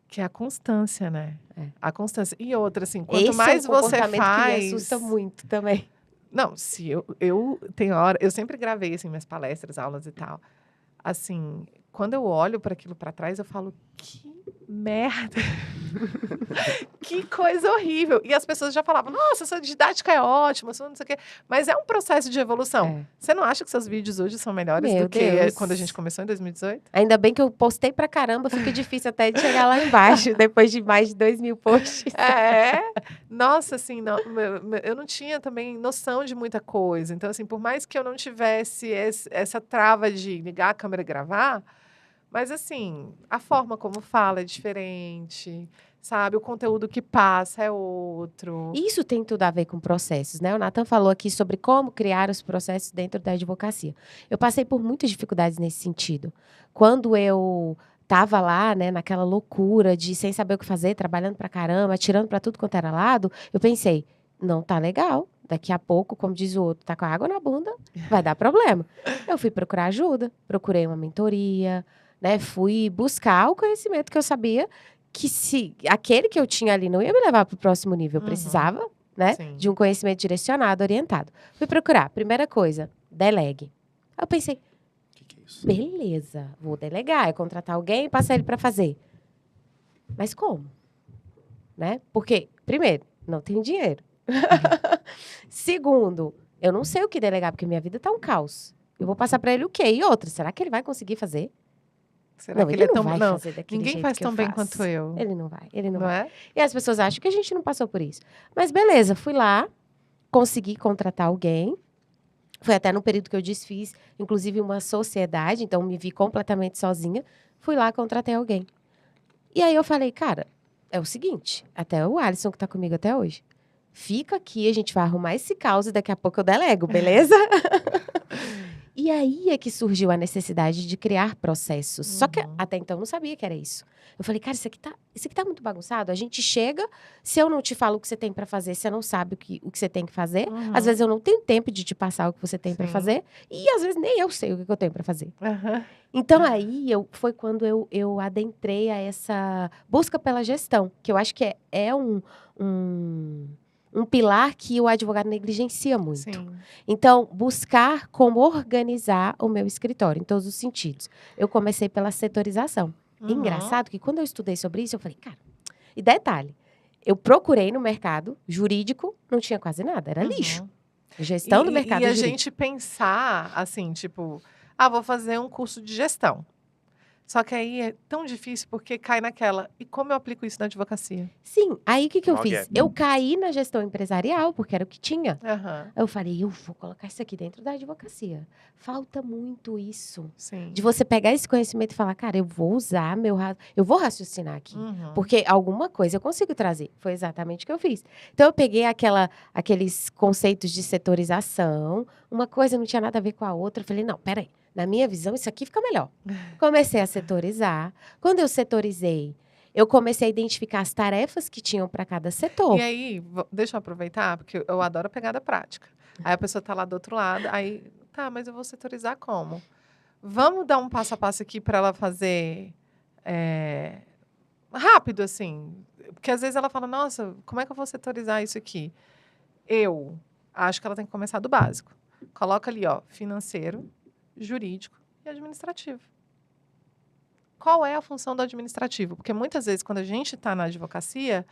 que é a constância, né? É. A constância. E outra, assim, quanto Esse mais é um você comportamento faz... que me assusta muito também. Não, se eu tenho hora, eu sempre gravei assim minhas palestras, aulas e tal. Assim, quando eu olho para aquilo para trás, eu falo, que merda. Que coisa horrível. E as pessoas já falavam, nossa, sua didática é ótima, sua não sei o quê. Mas é um processo de evolução. É. Você não acha que seus vídeos hoje são melhores Meu do que Deus. quando a gente começou em 2018? Ainda bem que eu postei pra caramba, fica difícil até de chegar lá embaixo, depois de mais de 2.000 posts. É. Nossa, assim, eu não tinha também noção de muita coisa. Então, assim, por mais que eu não tivesse essa trava de ligar a câmera e gravar, mas, assim, a forma como fala é diferente, sabe? O conteúdo que passa é outro. Isso tem tudo a ver com processos, né? O Nathan falou aqui sobre como criar os processos dentro da advocacia. Eu passei por muitas dificuldades nesse sentido. Quando eu estava lá, né, naquela loucura de sem saber o que fazer, trabalhando pra caramba, tirando pra tudo quanto era lado, eu pensei, não tá legal. Daqui a pouco, como diz o outro, tá com a água na bunda, vai dar problema. Eu fui procurar ajuda, procurei uma mentoria, né? Fui buscar o conhecimento que eu sabia que se aquele que eu tinha ali não ia me levar para o próximo nível. Eu Uhum. precisava, né, Sim. de um conhecimento direcionado, orientado. Fui procurar. Primeira coisa, delegue. Aí eu pensei, Que é isso? beleza, vou delegar, é contratar alguém e passar ele para fazer. Mas como? Né? Porque, primeiro, não tenho dinheiro. Segundo, eu não sei o que delegar, porque minha vida tá um caos. Eu vou passar para ele o quê? E outra, será que ele vai conseguir fazer? Será Não, que ele é não tão... vai Não, fazer daquele ninguém jeito faz que tão eu bem faço. quanto eu. Ele não vai, ele não Não vai. é? E as pessoas acham que a gente não passou por isso. Mas beleza, fui lá, consegui contratar alguém. Foi até no período que eu desfiz, inclusive, uma sociedade, então me vi completamente sozinha. Fui lá, contratei alguém. E aí eu falei, cara, é o seguinte, até o Alisson que tá comigo até hoje. Fica aqui, a gente vai arrumar esse caos e daqui a pouco eu delego, beleza? E aí é que surgiu a necessidade de criar processos. Só que Uhum. até então eu não sabia que era isso. Eu falei, cara, isso aqui tá muito bagunçado. A gente chega, se eu não te falo o que você tem para fazer, você não sabe o que você tem que fazer. Às vezes eu não tenho tempo de te passar o que você tem para Sim. fazer. E às vezes nem eu sei o que eu tenho para fazer. Aham. Então, aí foi quando eu adentrei a essa busca pela gestão, que eu acho que é um pilar que o advogado negligencia muito. Sim. Então, buscar como organizar o meu escritório, em todos os sentidos. Eu comecei pela setorização. Uhum. Engraçado que quando eu estudei sobre isso, eu falei, cara, e detalhe, eu procurei no mercado jurídico, não tinha quase nada, era lixo. Uhum. Gestão do mercado E a jurídico. gente pensar, assim, tipo, vou fazer um curso de gestão. Só que aí é tão difícil porque cai naquela. E como eu aplico isso na advocacia? Sim, aí o que eu Small fiz? gap. Eu caí na gestão empresarial, porque era o que tinha. Aham. Eu falei, eu vou colocar isso aqui dentro da advocacia. Falta muito isso. Sim. De você pegar esse conhecimento e falar, cara, eu vou usar eu vou raciocinar aqui. Uhum. Porque alguma coisa eu consigo trazer. Foi exatamente o que eu fiz. Então, eu peguei aqueles conceitos de setorização, uma coisa não tinha nada a ver com a outra. Eu falei, não, peraí, na minha visão, isso aqui fica melhor. Comecei a setorizar. Quando eu setorizei, eu comecei a identificar as tarefas que tinham para cada setor. E aí, deixa eu aproveitar, porque eu adoro a pegada prática. Aí a pessoa tá lá do outro lado, aí, tá, mas eu vou setorizar como? Vamos dar um passo a passo aqui para ela fazer rápido, assim. Porque às vezes ela fala, nossa, como é que eu vou setorizar isso aqui? Eu acho que ela tem que começar do básico. Coloca ali, ó, financeiro, jurídico e administrativo. Qual é a função do administrativo? Porque muitas vezes, quando a gente está na advocacia,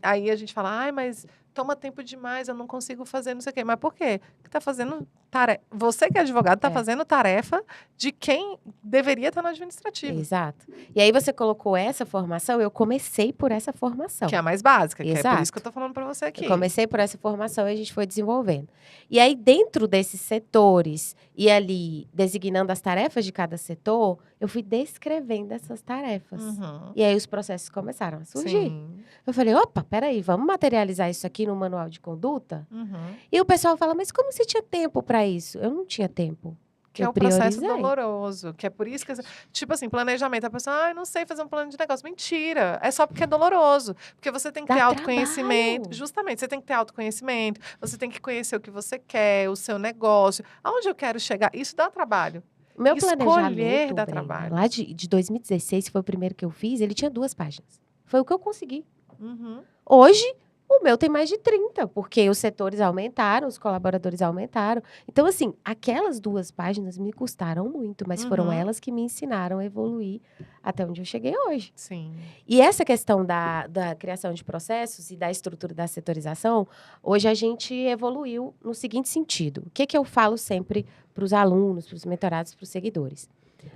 aí a gente fala, ai, mas toma tempo demais, eu não consigo fazer não sei o quê. Mas por quê? Porque está fazendo tarefa. Você que é advogado está fazendo tarefa de quem deveria estar no administrativo. Exato. E aí você colocou essa formação, eu comecei por essa formação. Que é a mais básica, que é por Exato. isso que eu estou falando para você aqui. Eu comecei por essa formação e a gente foi desenvolvendo. E aí, dentro desses setores, e ali designando as tarefas de cada setor, eu fui descrevendo essas tarefas. Uhum. E aí os processos começaram a surgir. Sim. Eu falei, opa, peraí, vamos materializar isso aqui no manual de conduta? Uhum. E o pessoal fala, mas como você tinha tempo para isso? Eu não tinha tempo. Que eu é o processo priorizei. doloroso. Que é por isso que... Tipo assim, planejamento. A pessoa, ai, não sei fazer um plano de negócio. Mentira. É só porque é doloroso. Porque você tem que Dá ter autoconhecimento. trabalho. Justamente, você tem que ter autoconhecimento. Você tem que conhecer o que você quer, o seu negócio. Aonde eu quero chegar. Isso dá trabalho. O meu Escolher planejamento, dá Brenda, trabalho. lá de 2016, que foi o primeiro que eu fiz, ele tinha 2 páginas. Foi o que eu consegui. Uhum. Hoje, o meu tem mais de 30, porque os setores aumentaram, os colaboradores aumentaram. Então, assim, aquelas 2 páginas me custaram muito, mas foram Uhum. elas que me ensinaram a evoluir até onde eu cheguei hoje. Sim. E essa questão da criação de processos e da estrutura da setorização, hoje a gente evoluiu no seguinte sentido. O que eu falo sempre para os alunos, para os mentorados, para os seguidores?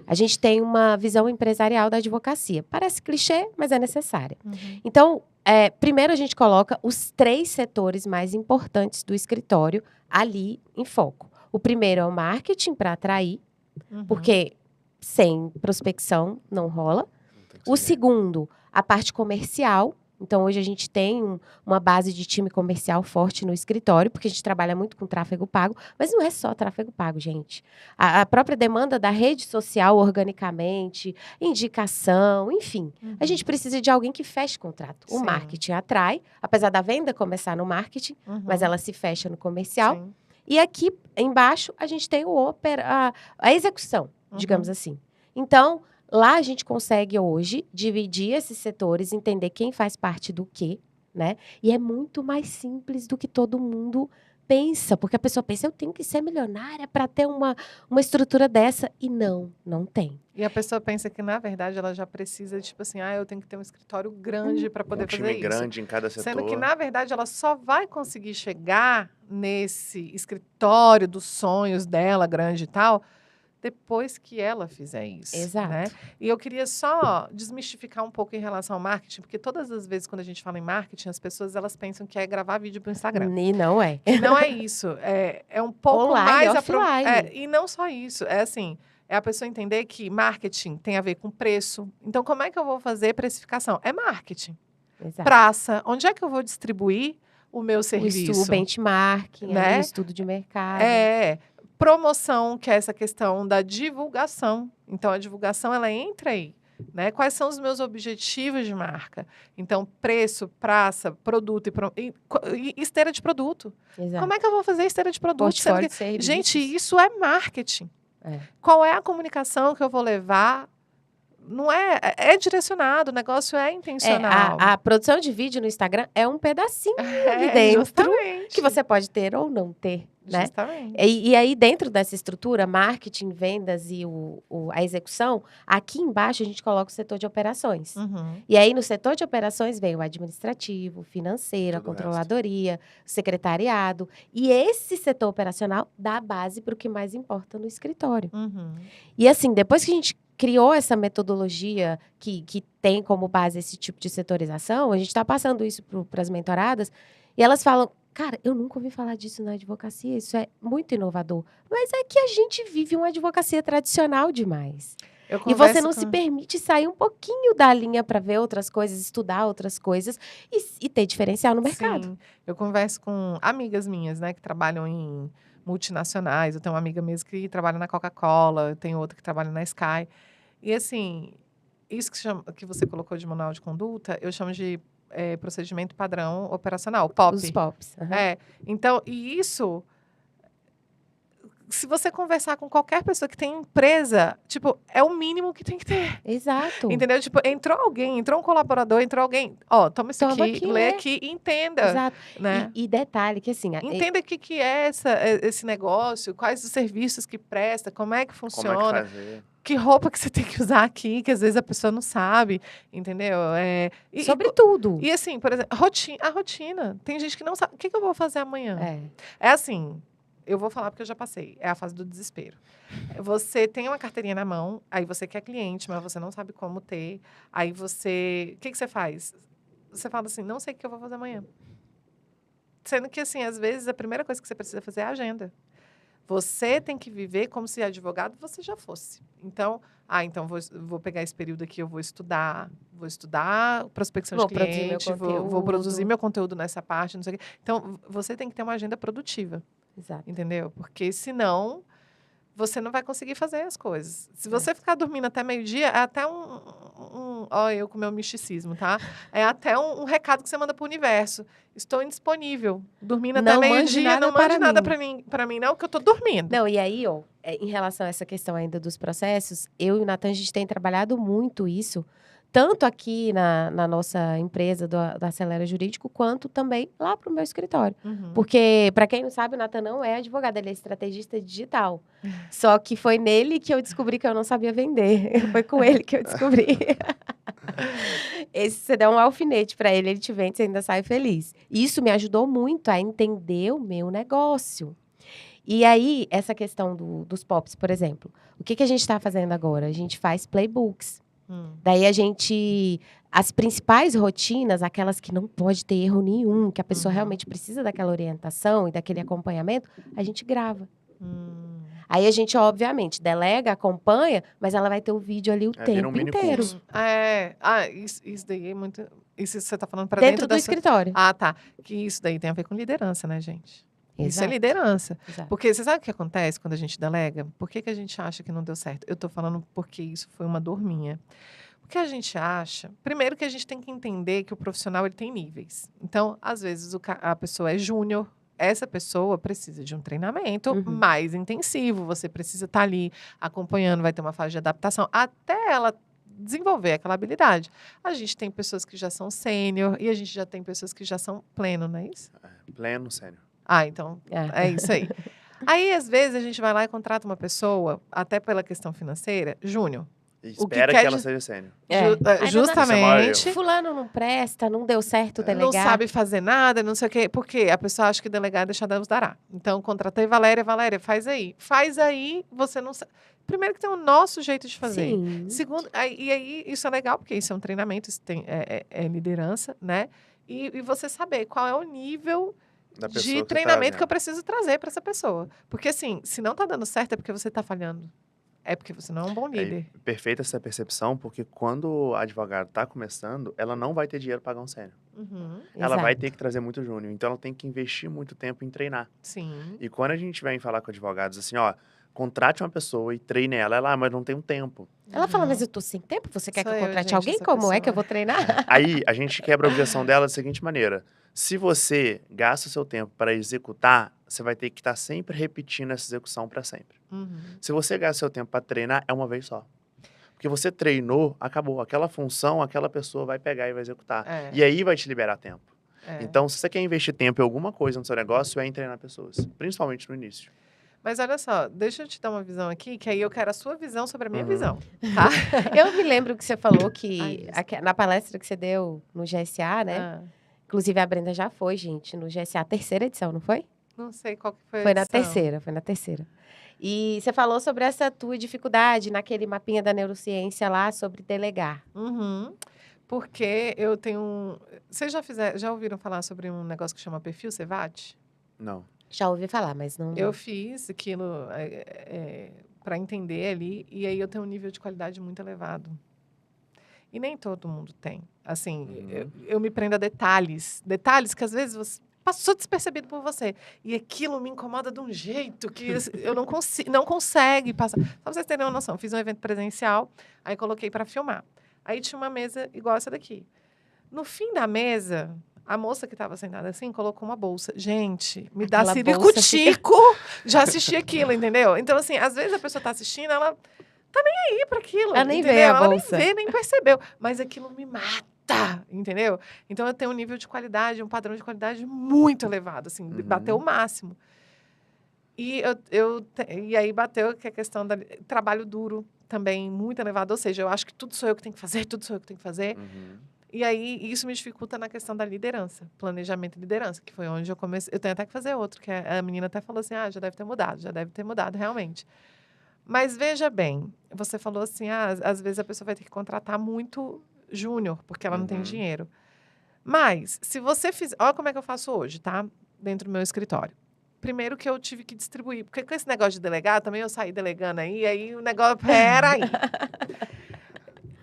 A gente tem uma visão empresarial da advocacia. Parece clichê, mas é necessária. Uhum. Então, primeiro a gente coloca os 3 setores mais importantes do escritório ali em foco. O primeiro é o marketing, para atrair, Uhum. porque sem prospecção não rola. Tem que O ser. segundo, a parte comercial. Então, hoje a gente tem uma base de time comercial forte no escritório, porque a gente trabalha muito com tráfego pago, mas não é só tráfego pago, gente. A própria demanda da rede social organicamente, indicação, enfim. Uhum. A gente precisa de alguém que feche contrato. O Sim. marketing atrai, apesar da venda começar no marketing, Uhum. mas ela se fecha no comercial. Sim. E aqui embaixo a gente tem a execução, digamos assim. Então, lá a gente consegue hoje dividir esses setores, entender quem faz parte do quê, né? E é muito mais simples do que todo mundo pensa, porque a pessoa pensa, eu tenho que ser milionária para ter uma estrutura dessa. E não tem. E a pessoa pensa que, na verdade, ela já precisa, tipo assim, eu tenho que ter um escritório grande para poder Um time fazer isso. grande em cada setor. Sendo que, na verdade, ela só vai conseguir chegar nesse escritório dos sonhos dela, grande e tal, depois que ela fizer isso. Exato. Né? E eu queria só desmistificar um pouco em relação ao marketing, porque todas as vezes quando a gente fala em marketing, as pessoas elas pensam que é gravar vídeo para o Instagram. E não é. E não é isso. É um pouco Online, mais... offline. E não só isso. É assim... É a pessoa entender que marketing tem a ver com preço. Então, como é que eu vou fazer precificação? É marketing. Exato. Praça. Onde é que eu vou distribuir o meu serviço? O benchmarking, né? o estudo de mercado. Promoção, que é essa questão da divulgação. Então, a divulgação, ela entra aí. Né? Quais são os meus objetivos de marca? Então, preço, praça, produto e esteira de produto. Exato. Como é que eu vou fazer esteira de produto? Portfólio de serviços. Gente, isso é marketing. É. Qual é a comunicação que eu vou levar? Não é direcionado, o negócio é intencional. A produção de vídeo no Instagram é um pedacinho ali dentro justamente. que você pode ter ou não ter, né? Justamente. E aí, dentro dessa estrutura, marketing, vendas e a execução, aqui embaixo a gente coloca o setor de operações. Uhum. E aí, no setor de operações, vem o administrativo, financeiro, a Tudo o controladoria, o secretariado. E esse setor operacional dá a base para o que mais importa no escritório. Uhum. E assim, depois que a gente criou essa metodologia que tem como base esse tipo de setorização, a gente está passando isso para as mentoradas, e elas falam, cara, eu nunca ouvi falar disso na advocacia, isso é muito inovador. Mas é que a gente vive uma advocacia tradicional demais. E você não se permite sair um pouquinho da linha para ver outras coisas, estudar outras coisas e ter diferencial no mercado. Sim, eu converso com amigas minhas, né, que trabalham em multinacionais. Eu tenho uma amiga mesmo que trabalha na Coca-Cola, eu tenho outra que trabalha na Sky. E assim, isso que você colocou de manual de conduta, eu chamo de procedimento padrão operacional, POP. Os POPs. Uhum. Então, e isso, se você conversar com qualquer pessoa que tem empresa, tipo, é o mínimo que tem que ter. Exato. Entendeu? Tipo, entrou alguém, entrou um colaborador, entrou alguém, ó, toma isso aqui, lê aqui e entenda. Exato. Né? E detalhe que assim... Entenda o que é esse negócio, quais os serviços que presta, como é que funciona. Como é que fazer? Que roupa que você tem que usar aqui, que às vezes a pessoa não sabe, entendeu? Sobre tudo. E assim, por exemplo, a rotina. Tem gente que não sabe, o que eu vou fazer amanhã? É assim... Eu vou falar porque eu já passei. É a fase do desespero. Você tem uma carteirinha na mão, aí você quer cliente, mas você não sabe como ter. Aí você... O que você faz? Você fala assim, não sei o que eu vou fazer amanhã. Sendo que, assim, às vezes, a primeira coisa que você precisa fazer é a agenda. Você tem que viver como se advogado você já fosse. Então, então vou pegar esse período aqui, eu vou estudar prospecção de cliente, vou produzir meu conteúdo nessa parte, não sei o quê. Então, você tem que ter uma agenda produtiva. Exato. Entendeu? Porque senão você não vai conseguir fazer as coisas. Se você ficar dormindo até meio-dia, é até ó, eu com o meu misticismo, tá? É até um recado que você manda pro universo. Estou indisponível. Dormindo até meio-dia, não mande nada pra mim, não, que eu tô dormindo. Não, e aí, ó, em relação a essa questão ainda dos processos, eu e o Natan, a gente tem trabalhado muito isso, tanto aqui na nossa empresa do Acelera Jurídico, quanto também lá para o meu escritório. Uhum. Porque, para quem não sabe, o Natan não é advogado, ele é estrategista digital. Só que foi nele que eu descobri que eu não sabia vender. Foi com ele que eu descobri. Você dá um alfinete para ele te vende, você ainda sai feliz. Isso me ajudou muito a entender o meu negócio. E aí, essa questão dos POPs, por exemplo. O que a gente está fazendo agora? A gente faz playbooks. Daí as principais rotinas, aquelas que não pode ter erro nenhum, que a pessoa realmente precisa daquela orientação e daquele acompanhamento, a gente grava. Aí a gente, obviamente, delega, acompanha, mas ela vai ter o vídeo ali o tempo inteiro. Isso daí é muito... Isso você está falando para dentro do escritório. Ah, tá. Que isso daí tem a ver com liderança, né, gente? Exato. Isso é liderança. Exato. Porque você sabe o que acontece quando a gente delega? Por que a gente acha que não deu certo? Eu tô falando porque isso foi uma dor minha. Porque a gente acha... Primeiro que a gente tem que entender que o profissional ele tem níveis. Então, às vezes, a pessoa é júnior. Essa pessoa precisa de um treinamento mais intensivo. Você precisa estar ali acompanhando, vai ter uma fase de adaptação até ela desenvolver aquela habilidade. A gente tem pessoas que já são sênior e a gente já tem pessoas que já são pleno, não é isso? Pleno, sênior. Então, é isso aí. Aí, às vezes, a gente vai lá e contrata uma pessoa, até pela questão financeira, júnior. E espera que ela seja sênior. Justamente. Fulano não presta, não deu certo delegar. Não sabe fazer nada, não sei o quê. Porque a pessoa acha que delegar é deixar Deus dará. Então, contratei Valéria, Faz aí. Faz aí, você não sabe. Primeiro que tem o nosso jeito de fazer. Sim. Segundo, e aí isso é legal, porque isso é um treinamento, isso é liderança, né? E você saber qual é o nível de treinamento que eu preciso trazer para essa pessoa. Porque, assim, se não tá dando certo, é porque você tá falhando. É porque você não é um bom líder. Perfeita essa percepção, porque quando o advogado está começando, ela não vai ter dinheiro para pagar um sênior. Uhum. Ela vai Exato. ter que trazer muito júnior, então ela tem que investir muito tempo em treinar. Sim. E quando a gente vem falar com advogados assim, ó, contrate uma pessoa e treine ela, mas não tem um tempo. Ela fala, mas Uhum. eu tô sem tempo, você quer que Sou eu eu, contrate gente, alguém? essa Como é que eu pessoa. vou treinar? Aí a gente quebra a objeção dela da seguinte maneira: se você gasta o seu tempo para executar, você vai ter que estar sempre repetindo essa execução para sempre. Uhum. Se você gasta seu tempo para treinar, é uma vez só. Porque você treinou, acabou. Aquela função, aquela pessoa vai pegar e vai executar. É. E aí vai te liberar tempo. É. Então, se você quer investir tempo em alguma coisa no seu negócio, é em treinar pessoas. Principalmente no início. Mas olha só, deixa eu te dar uma visão aqui, que aí eu quero a sua visão sobre a minha Uhum. visão, tá? Eu me lembro que você falou Ai, que desculpa. na palestra que você deu no GSA, né? Ah, Inclusive a Brenda já foi, gente, no GSA, terceira edição, não foi? não sei qual que foi a Foi na edição. terceira, foi na terceira. E você falou sobre essa tua dificuldade naquele mapinha da neurociência lá sobre delegar. Uhum. Porque eu tenho. Vocês já ouviram falar sobre um negócio que chama perfil Cevat? Não. Já ouvi falar, mas não. Eu fiz aquilo para entender ali, e aí eu tenho um nível de qualidade muito elevado. E nem todo mundo tem. Assim, eu me prendo a detalhes. Detalhes que às vezes passou despercebido por você. E aquilo me incomoda de um jeito que eu não consegue passar. Só pra vocês terem uma noção, fiz um evento presencial, aí coloquei para filmar. Aí tinha uma mesa igual essa daqui. No fim da mesa, a moça que estava sentada assim colocou uma bolsa. Gente, me dá Aquela bolsa ciricutico de assistir aquilo, entendeu? Então, assim, às vezes a pessoa está assistindo, ela tá nem aí para aquilo. Ela nem vê entendeu? a Ela bolsa. nem vê, nem percebeu. Mas aquilo me mata, entendeu? Então, eu tenho um nível de qualidade, um padrão de qualidade muito elevado, assim, bateu o máximo. E, e aí bateu que a questão do trabalho duro também muito elevado. Ou seja, eu acho que tudo sou eu que tenho que fazer, tudo sou eu que tenho que fazer. E aí, isso me dificulta na questão da liderança, planejamento e liderança, que foi onde eu comecei. Eu tenho até que fazer outro, que a menina até falou assim, já deve ter mudado, realmente. Mas veja bem, você falou assim, às vezes a pessoa vai ter que contratar muito júnior, porque ela não tem dinheiro. Mas, se você fizer... Olha como é que eu faço hoje, tá? Dentro do meu escritório. Primeiro que eu tive que distribuir, porque com esse negócio de delegar, também eu saí delegando aí o negócio... Peraí.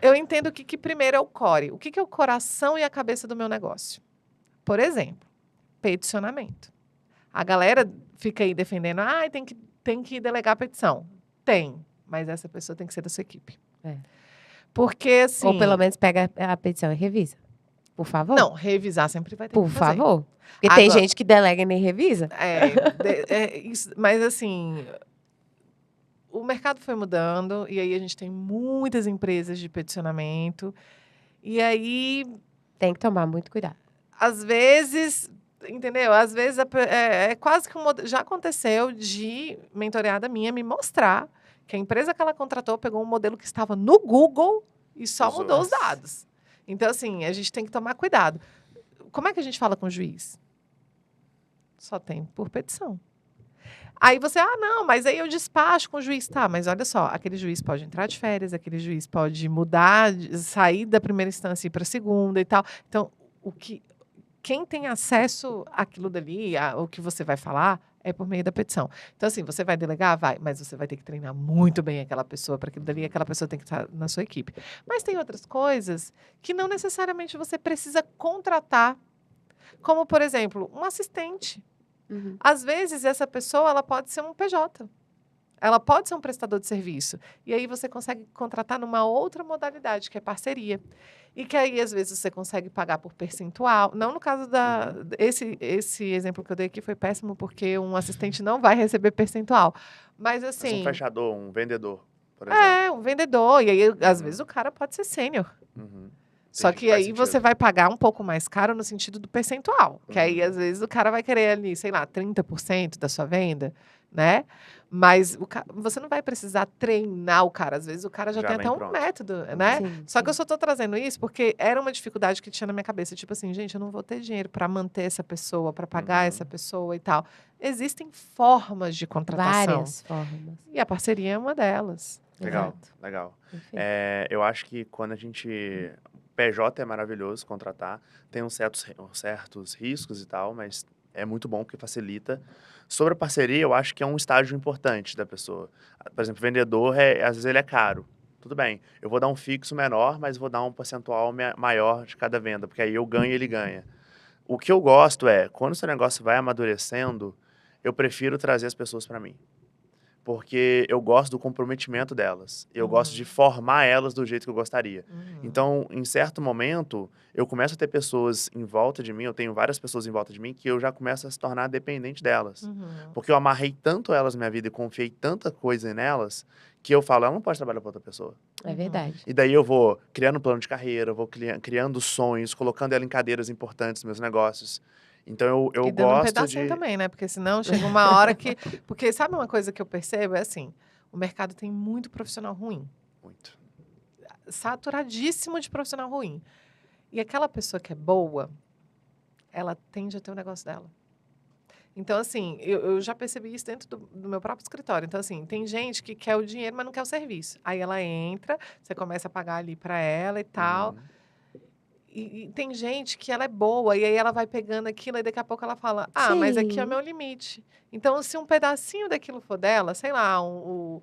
Eu entendo que primeiro é o core. O que é o coração e a cabeça do meu negócio? Por exemplo, peticionamento. A galera fica aí defendendo, tem que delegar a petição. Tem, mas essa pessoa tem que ser da sua equipe. É. Porque, assim... Ou pelo menos pega a petição e revisa. Por favor. Não, revisar sempre vai ter Por que fazer. favor. Porque tem gente que delega e nem revisa. Mas, assim... O mercado foi mudando, e aí a gente tem muitas empresas de peticionamento. E aí... Tem que tomar muito cuidado. Às vezes... Entendeu? Às vezes é quase que já aconteceu de mentoreada minha me mostrar que a empresa que ela contratou pegou um modelo que estava no Google e só mudou os dados. Então, assim, a gente tem que tomar cuidado. Como é que a gente fala com o juiz? Só tem por petição. Aí você, não, mas aí eu despacho com o juiz. Tá, mas olha só, aquele juiz pode entrar de férias, aquele juiz pode mudar, sair da primeira instância e ir para a segunda e tal. Então, quem tem acesso àquilo dali, o que você vai falar, é por meio da petição. Então, assim, você vai delegar? Vai, mas você vai ter que treinar muito bem aquela pessoa para aquilo dali, aquela pessoa tem que estar na sua equipe. Mas tem outras coisas que não necessariamente você precisa contratar, como, por exemplo, um assistente. Às vezes, essa pessoa ela pode ser um PJ. Ela pode ser um prestador de serviço. E aí você consegue contratar numa outra modalidade, que é parceria. E que aí, às vezes, você consegue pagar por percentual. Não no caso da... Esse exemplo que eu dei aqui foi péssimo, porque um assistente não vai receber percentual. Mas, assim... Um fechador, um vendedor, por exemplo. Um vendedor. E aí, às vezes, o cara pode ser sênior. Só que aí você vai pagar um pouco mais caro no sentido do percentual. Que aí, às vezes, o cara vai querer ali, sei lá, 30% da sua venda, né? Mas você não vai precisar treinar o cara. Às vezes, o cara já tem até um método, né? Só que eu só estou trazendo isso porque era uma dificuldade que tinha na minha cabeça. Tipo assim, gente, eu não vou ter dinheiro para manter essa pessoa, para pagar essa pessoa e tal. Existem formas de contratação. Várias formas. E a parceria é uma delas. Legal. Eu acho que quando a gente... PJ é maravilhoso contratar, tem uns certos riscos e tal, mas É muito bom porque facilita. Sobre a parceria, eu acho que é um estágio importante da pessoa. Por exemplo, vendedor, às vezes ele é caro. Tudo bem, eu vou dar um fixo menor, mas vou dar um percentual maior de cada venda, porque aí eu ganho e ele ganha. O que eu gosto é, quando o seu negócio vai amadurecendo, eu prefiro trazer as pessoas para mim. Porque eu gosto do comprometimento delas. Eu gosto de formar elas do jeito que eu gostaria. Então, em certo momento, eu começo a ter pessoas em volta de mim, eu tenho várias pessoas em volta de mim, que eu já começo a se tornar dependente delas. Porque eu amarrei tanto elas na minha vida e confiei tanta coisa nelas, que eu falo, ela não pode trabalhar para outra pessoa. É verdade. E daí eu vou criando um plano de carreira, eu vou criando sonhos, colocando ela em cadeiras importantes nos meus negócios. Então, eu E dando um gosto pedacinho de... também, né? Porque senão chega uma hora que... Porque sabe uma coisa que eu percebo? É assim, o mercado tem muito profissional ruim. Muito. Saturadíssimo de profissional ruim. E aquela pessoa que é boa, ela tende a ter o negócio dela. Então, assim, eu já percebi isso dentro do meu próprio escritório. Então, assim, tem gente que quer o dinheiro, mas não quer o serviço. Aí ela entra, você começa a pagar ali para ela e tal. E tem gente que ela é boa, e aí ela vai pegando aquilo, e daqui a pouco ela fala, mas aqui é o Sim. meu limite. Então, se um pedacinho daquilo for dela, sei lá, o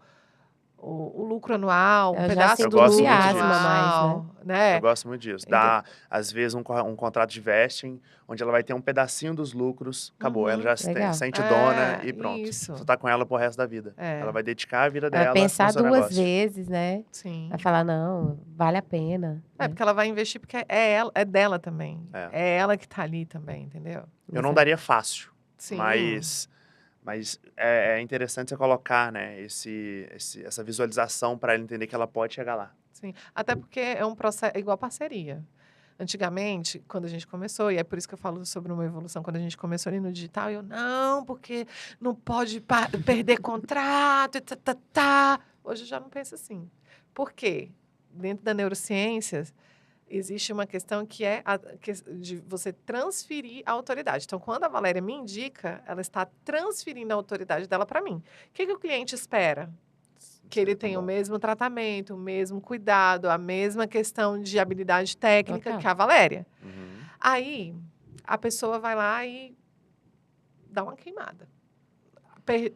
lucro anual, um Ela já se pedaço Eu do gosto lucro muito entusiasma disso. mais, né? anual, né? Eu gosto muito disso. Então- Dá, às vezes, um contrato de vesting, onde ela vai ter um pedacinho dos lucros, acabou. Ela já se Legal. sente dona É, e pronto. isso. Você tá com ela pro resto da vida. É. Ela vai dedicar a vida Ela vai dela pensar no seu 2 negócio. vezes, né? Sim. Vai falar, não, vale a pena. É, né? porque ela vai investir porque é ela, é dela também. É. É ela que tá ali também, entendeu? Eu não Exato. daria fácil, Sim. mas é interessante você colocar, né, essa visualização para ela entender que ela pode chegar lá. Sim, até porque é um processo igual parceria. Antigamente, quando a gente começou, e é por isso que eu falo sobre uma evolução, quando a gente começou ali no digital, eu não, porque não pode perder contrato, e tá. Hoje eu já não penso assim. Por quê? Dentro da neurociência, existe uma questão que é de você transferir a autoridade. Então, quando a Valéria me indica, ela está transferindo a autoridade dela para mim. O que o cliente espera? Que ele tenha o mesmo tratamento, o mesmo cuidado, a mesma questão de habilidade técnica Total. que a Valéria. Uhum. Aí, a pessoa vai lá e dá uma queimada.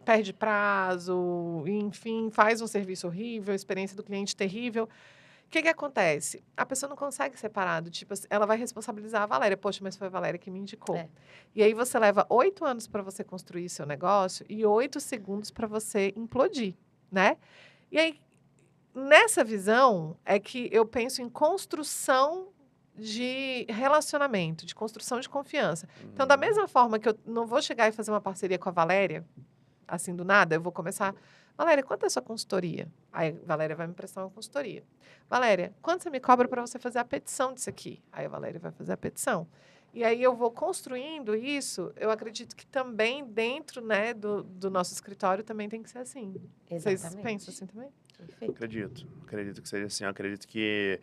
Perde prazo, enfim, faz um serviço horrível, a experiência do cliente terrível. O que acontece? A pessoa não consegue separar, tipo, ela vai responsabilizar a Valéria. Poxa, mas foi a Valéria que me indicou. É. E aí você leva 8 anos para você construir seu negócio e 8 segundos para você implodir, né? E aí, nessa visão, é que eu penso em construção de relacionamento, de construção de confiança. Então, da mesma forma que eu não vou chegar e fazer uma parceria com a Valéria, assim do nada, eu vou começar... Valéria, quanto é a sua consultoria? Aí a Valéria vai me prestar uma consultoria. Valéria, quanto você me cobra para você fazer a petição disso aqui? Aí a Valéria vai fazer a petição. E aí eu vou construindo isso, eu acredito que também dentro, né, do nosso escritório também tem que ser assim. Vocês Exatamente. pensam assim também? Perfeito. Acredito que seja assim. Eu acredito que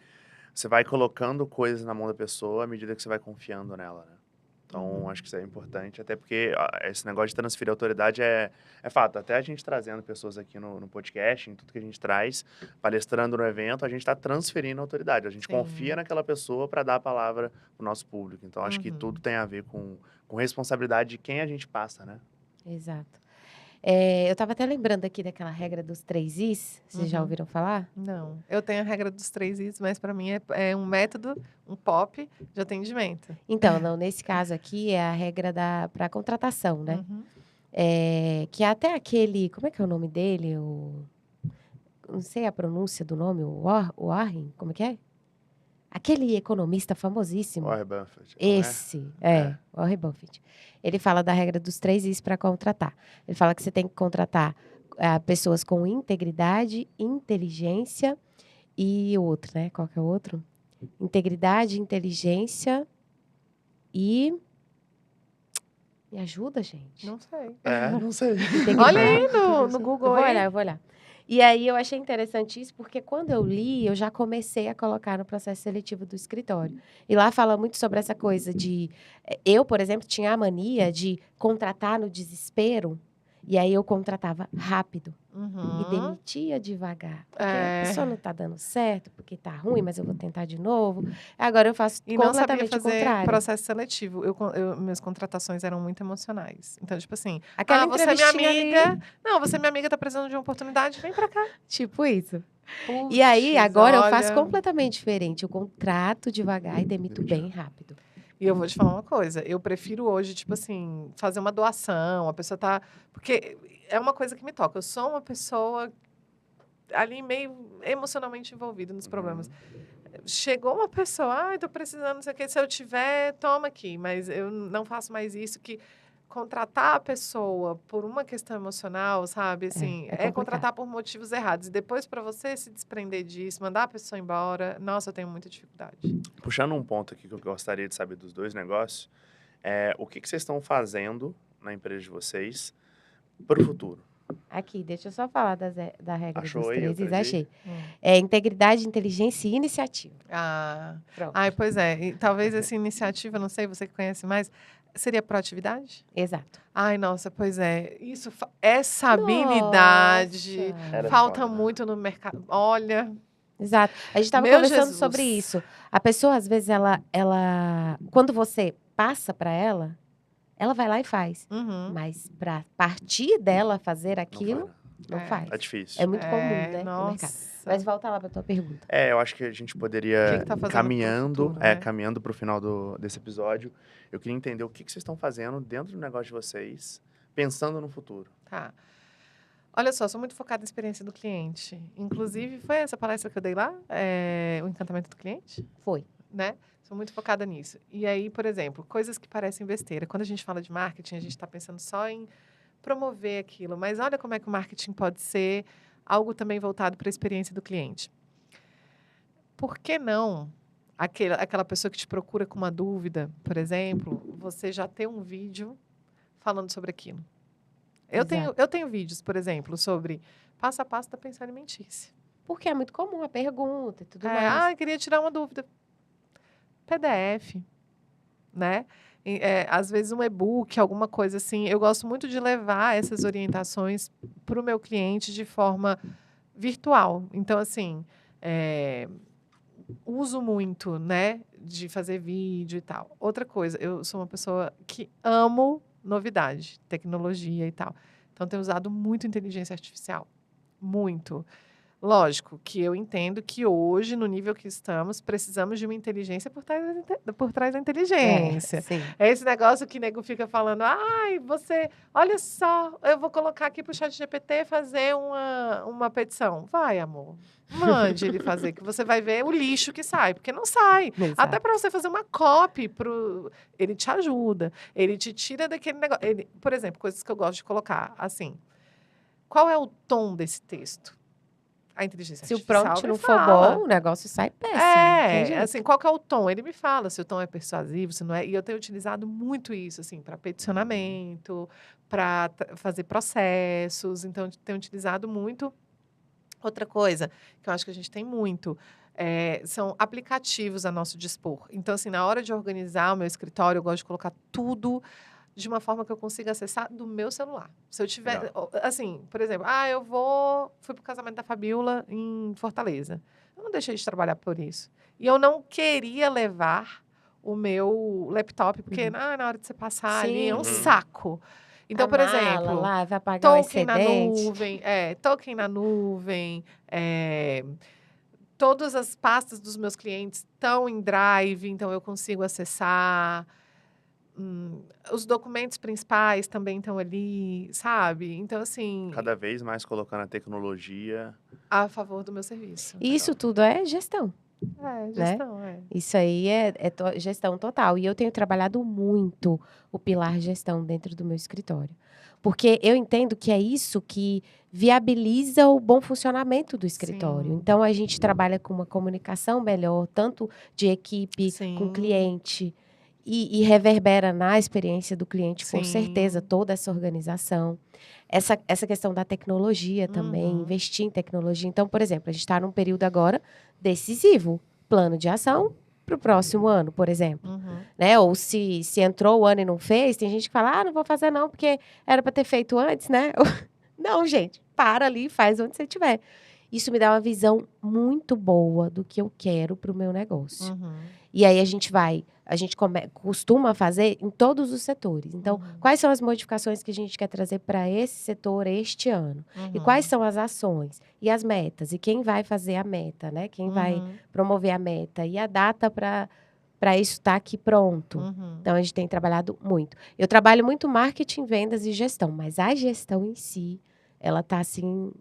você vai colocando coisas na mão da pessoa à medida que você vai confiando nela, né? Então, acho que isso é importante, até porque esse negócio de transferir autoridade é fato. Até a gente trazendo pessoas aqui no podcast, em tudo que a gente traz, palestrando no evento, a gente está transferindo autoridade. A gente Sim. confia naquela pessoa para dar a palavra para o nosso público. Então, acho que tudo tem a ver com responsabilidade de quem a gente passa, né? Exato. Eu estava até lembrando aqui daquela regra dos 3 Is. Vocês já ouviram falar? Não. Eu tenho a regra dos 3 Is, mas para mim é um método, um POP de atendimento. Então, não, nesse caso aqui é a regra para contratação, né? Uhum. Que é até aquele, como é que é o nome dele? Não sei a pronúncia do nome, o Warren, como é que é? Aquele economista famosíssimo. Warren Buffett. Esse, Warren Buffett. Ele fala da regra dos 3 Is para contratar. Ele fala que você tem que contratar pessoas com integridade, inteligência e o outro, né? Qual que é o outro? Integridade, inteligência e... Me ajuda, gente. Não sei. Não sei. Olha aí no Google. Eu vou olhar. E aí eu achei interessante isso, porque quando eu li, eu já comecei a colocar no processo seletivo do escritório. E lá fala muito sobre essa coisa de... Eu, por exemplo, tinha a mania de contratar no desespero. E aí eu contratava rápido e Uhum. demitia devagar. Porque É. a pessoa não tá dando certo, porque tá ruim, mas eu vou tentar de novo. Agora eu faço E não sabia completamente o fazer contrário. processo seletivo. Minhas contratações eram muito emocionais. Então, tipo assim, Aquela você é minha entrevistinha ali, amiga. Não, você é minha amiga, tá precisando de uma oportunidade, vem pra cá. tipo isso. Putz, E aí, agora eu faço olha. completamente diferente. Eu contrato devagar e demito bem rápido. E eu vou te falar uma coisa, eu prefiro hoje, tipo assim, fazer uma doação, a pessoa tá. Porque é uma coisa que me toca. Eu sou uma pessoa ali meio emocionalmente envolvida nos problemas. Chegou uma pessoa, ai, tô precisando, não sei o que, se eu tiver, toma aqui. Mas eu não faço mais isso, que contratar a pessoa por uma questão emocional, sabe? Assim, É complicado. contratar por motivos errados. E depois, para você se desprender disso, mandar a pessoa embora, nossa, eu tenho muita dificuldade. Puxando um ponto aqui que eu gostaria de saber dos dois negócios, o que vocês estão fazendo na empresa de vocês para o futuro? Aqui, deixa eu só falar da regra Achou dos aí, 3 outras aí? achei. É integridade, inteligência e iniciativa. Ah, Pronto. ai, pois é. E talvez essa iniciativa, não sei, você que conhece mais, seria proatividade? Exato. Ai, nossa, pois é. Essa habilidade Nossa. Era falta foda, né? muito no mercado. Olha, Exato. A gente estava Meu conversando sobre Jesus. isso. A pessoa, às vezes, quando você passa para ela vai lá e faz. uhum, Mas para partir dela fazer Não aquilo, faz, não É. faz. É difícil. É muito comum, né, no mercado. nossa. Mas volta lá para tua pergunta. Eu acho que a gente O poderia, que tá fazendo pro caminhando, futuro, né? caminhando para o final desse episódio, eu queria entender o que vocês estão fazendo dentro do negócio de vocês, pensando no futuro. Tá. Olha só, sou muito focada na experiência do cliente. Inclusive, foi essa palestra que eu dei lá, o encantamento do cliente, Foi. né? Sou muito focada nisso. E aí, por exemplo, coisas que parecem besteira. Quando a gente fala de marketing, a gente está pensando só em promover aquilo. Mas olha como é que o marketing pode ser algo também voltado para a experiência do cliente. Por que não aquela pessoa que te procura com uma dúvida, por exemplo, você já ter um vídeo falando sobre aquilo? Eu tenho vídeos, por exemplo, sobre passo a passo da pensão alimentícia. Porque é muito comum a pergunta e tudo mais. Queria tirar uma dúvida. PDF, né? Às vezes um e-book, alguma coisa assim. Eu gosto muito de levar essas orientações para o meu cliente de forma virtual. Então, assim, uso muito, né, de fazer vídeo e tal. Outra coisa, eu sou uma pessoa que amo novidade, tecnologia e tal. Então, tenho usado muito inteligência artificial. Muito. Lógico que eu entendo que hoje, no nível que estamos, precisamos de uma inteligência por trás da inteligência. Sim. É esse negócio que o nego fica falando, ai, olha só, eu vou colocar aqui pro chat GPT fazer uma petição. Vai, amor, mande ele fazer, que você vai ver o lixo que sai, porque não sai. Exato. Até para você fazer uma copy, ele te ajuda, ele te tira daquele negócio. Por exemplo, coisas que eu gosto de colocar, assim, qual é o tom desse texto? A inteligência Se o artificial prompt me não for fala. bom, o negócio sai péssimo. não tem jeito. Assim, qual que é o tom? Ele me fala se o tom é persuasivo, se não é. E eu tenho utilizado muito isso, assim, para peticionamento, para fazer processos. Então, eu tenho utilizado muito. Outra coisa que eu acho que a gente tem muito são aplicativos a nosso dispor. Então, assim, na hora de organizar o meu escritório, eu gosto de colocar tudo de uma forma que eu consiga acessar do meu celular. Se eu tiver, assim, por exemplo, fui pro casamento da Fabiola em Fortaleza. Eu não deixei de trabalhar por isso. E eu não queria levar o meu laptop, porque na hora de você passar ali é um Sim. saco. Então, A por mala exemplo, lá, vai pagar o token na excedente. nuvem, token na nuvem, todas as pastas dos meus clientes estão em Drive, então eu consigo acessar. Os documentos principais também estão ali, sabe? Então, assim, Cada vez mais colocando a tecnologia. a favor do meu serviço. E isso tudo é gestão. Gestão, Isso aí é gestão total. E eu tenho trabalhado muito o pilar gestão dentro do meu escritório. Porque eu entendo que é isso que viabiliza o bom funcionamento do escritório. Sim. Então, a gente trabalha com uma comunicação melhor, tanto de equipe, com Sim. cliente, e reverbera na experiência do cliente, com Sim. certeza, toda essa organização. Essa questão da tecnologia também, Uhum. investir em tecnologia. Então, por exemplo, a gente está num período agora decisivo. Plano de ação para o próximo ano, por exemplo. Uhum. Né? Ou se entrou o ano e não fez, tem gente que fala, não vou fazer não, porque era para ter feito antes, né? Não, gente, para ali, faz onde você estiver. Isso me dá uma visão muito boa do que eu quero para o meu negócio. Uhum. E aí a gente costuma fazer em todos os setores. Então, quais são as modificações que a gente quer trazer para esse setor este ano? E quais são as ações e as metas? E quem vai fazer a meta, né? Quem vai promover a meta? E a data para isso estar aqui pronto. Então, a gente tem trabalhado muito. Eu trabalho muito marketing, vendas e gestão, mas a gestão em si, ela está assim,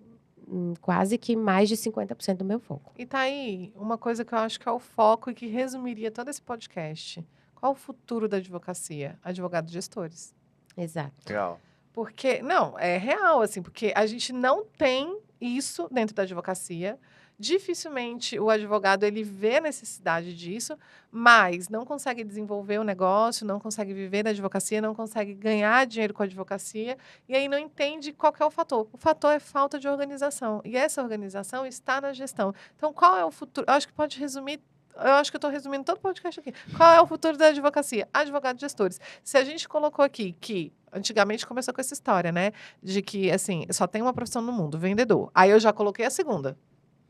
quase que mais de 50% do meu foco. E tá aí uma coisa que eu acho que é o foco e que resumiria todo esse podcast. Qual o futuro da advocacia? Advogados gestores. Exato. Legal. Porque, não, é real, assim, porque a gente não tem isso dentro da advocacia. Dificilmente o advogado, ele vê a necessidade disso, mas não consegue desenvolver o negócio, não consegue viver da advocacia, não consegue ganhar dinheiro com a advocacia, e aí não entende qual que é o fator. O fator é falta de organização, e essa organização está na gestão. Então, qual é o futuro? Eu acho que pode resumir. Eu acho que eu estou resumindo todo o podcast aqui. Qual é o futuro da advocacia? Advogados gestores. Se a gente colocou aqui que antigamente começou com essa história, né? De que, assim, só tem uma profissão no mundo, vendedor. Aí eu já coloquei a segunda.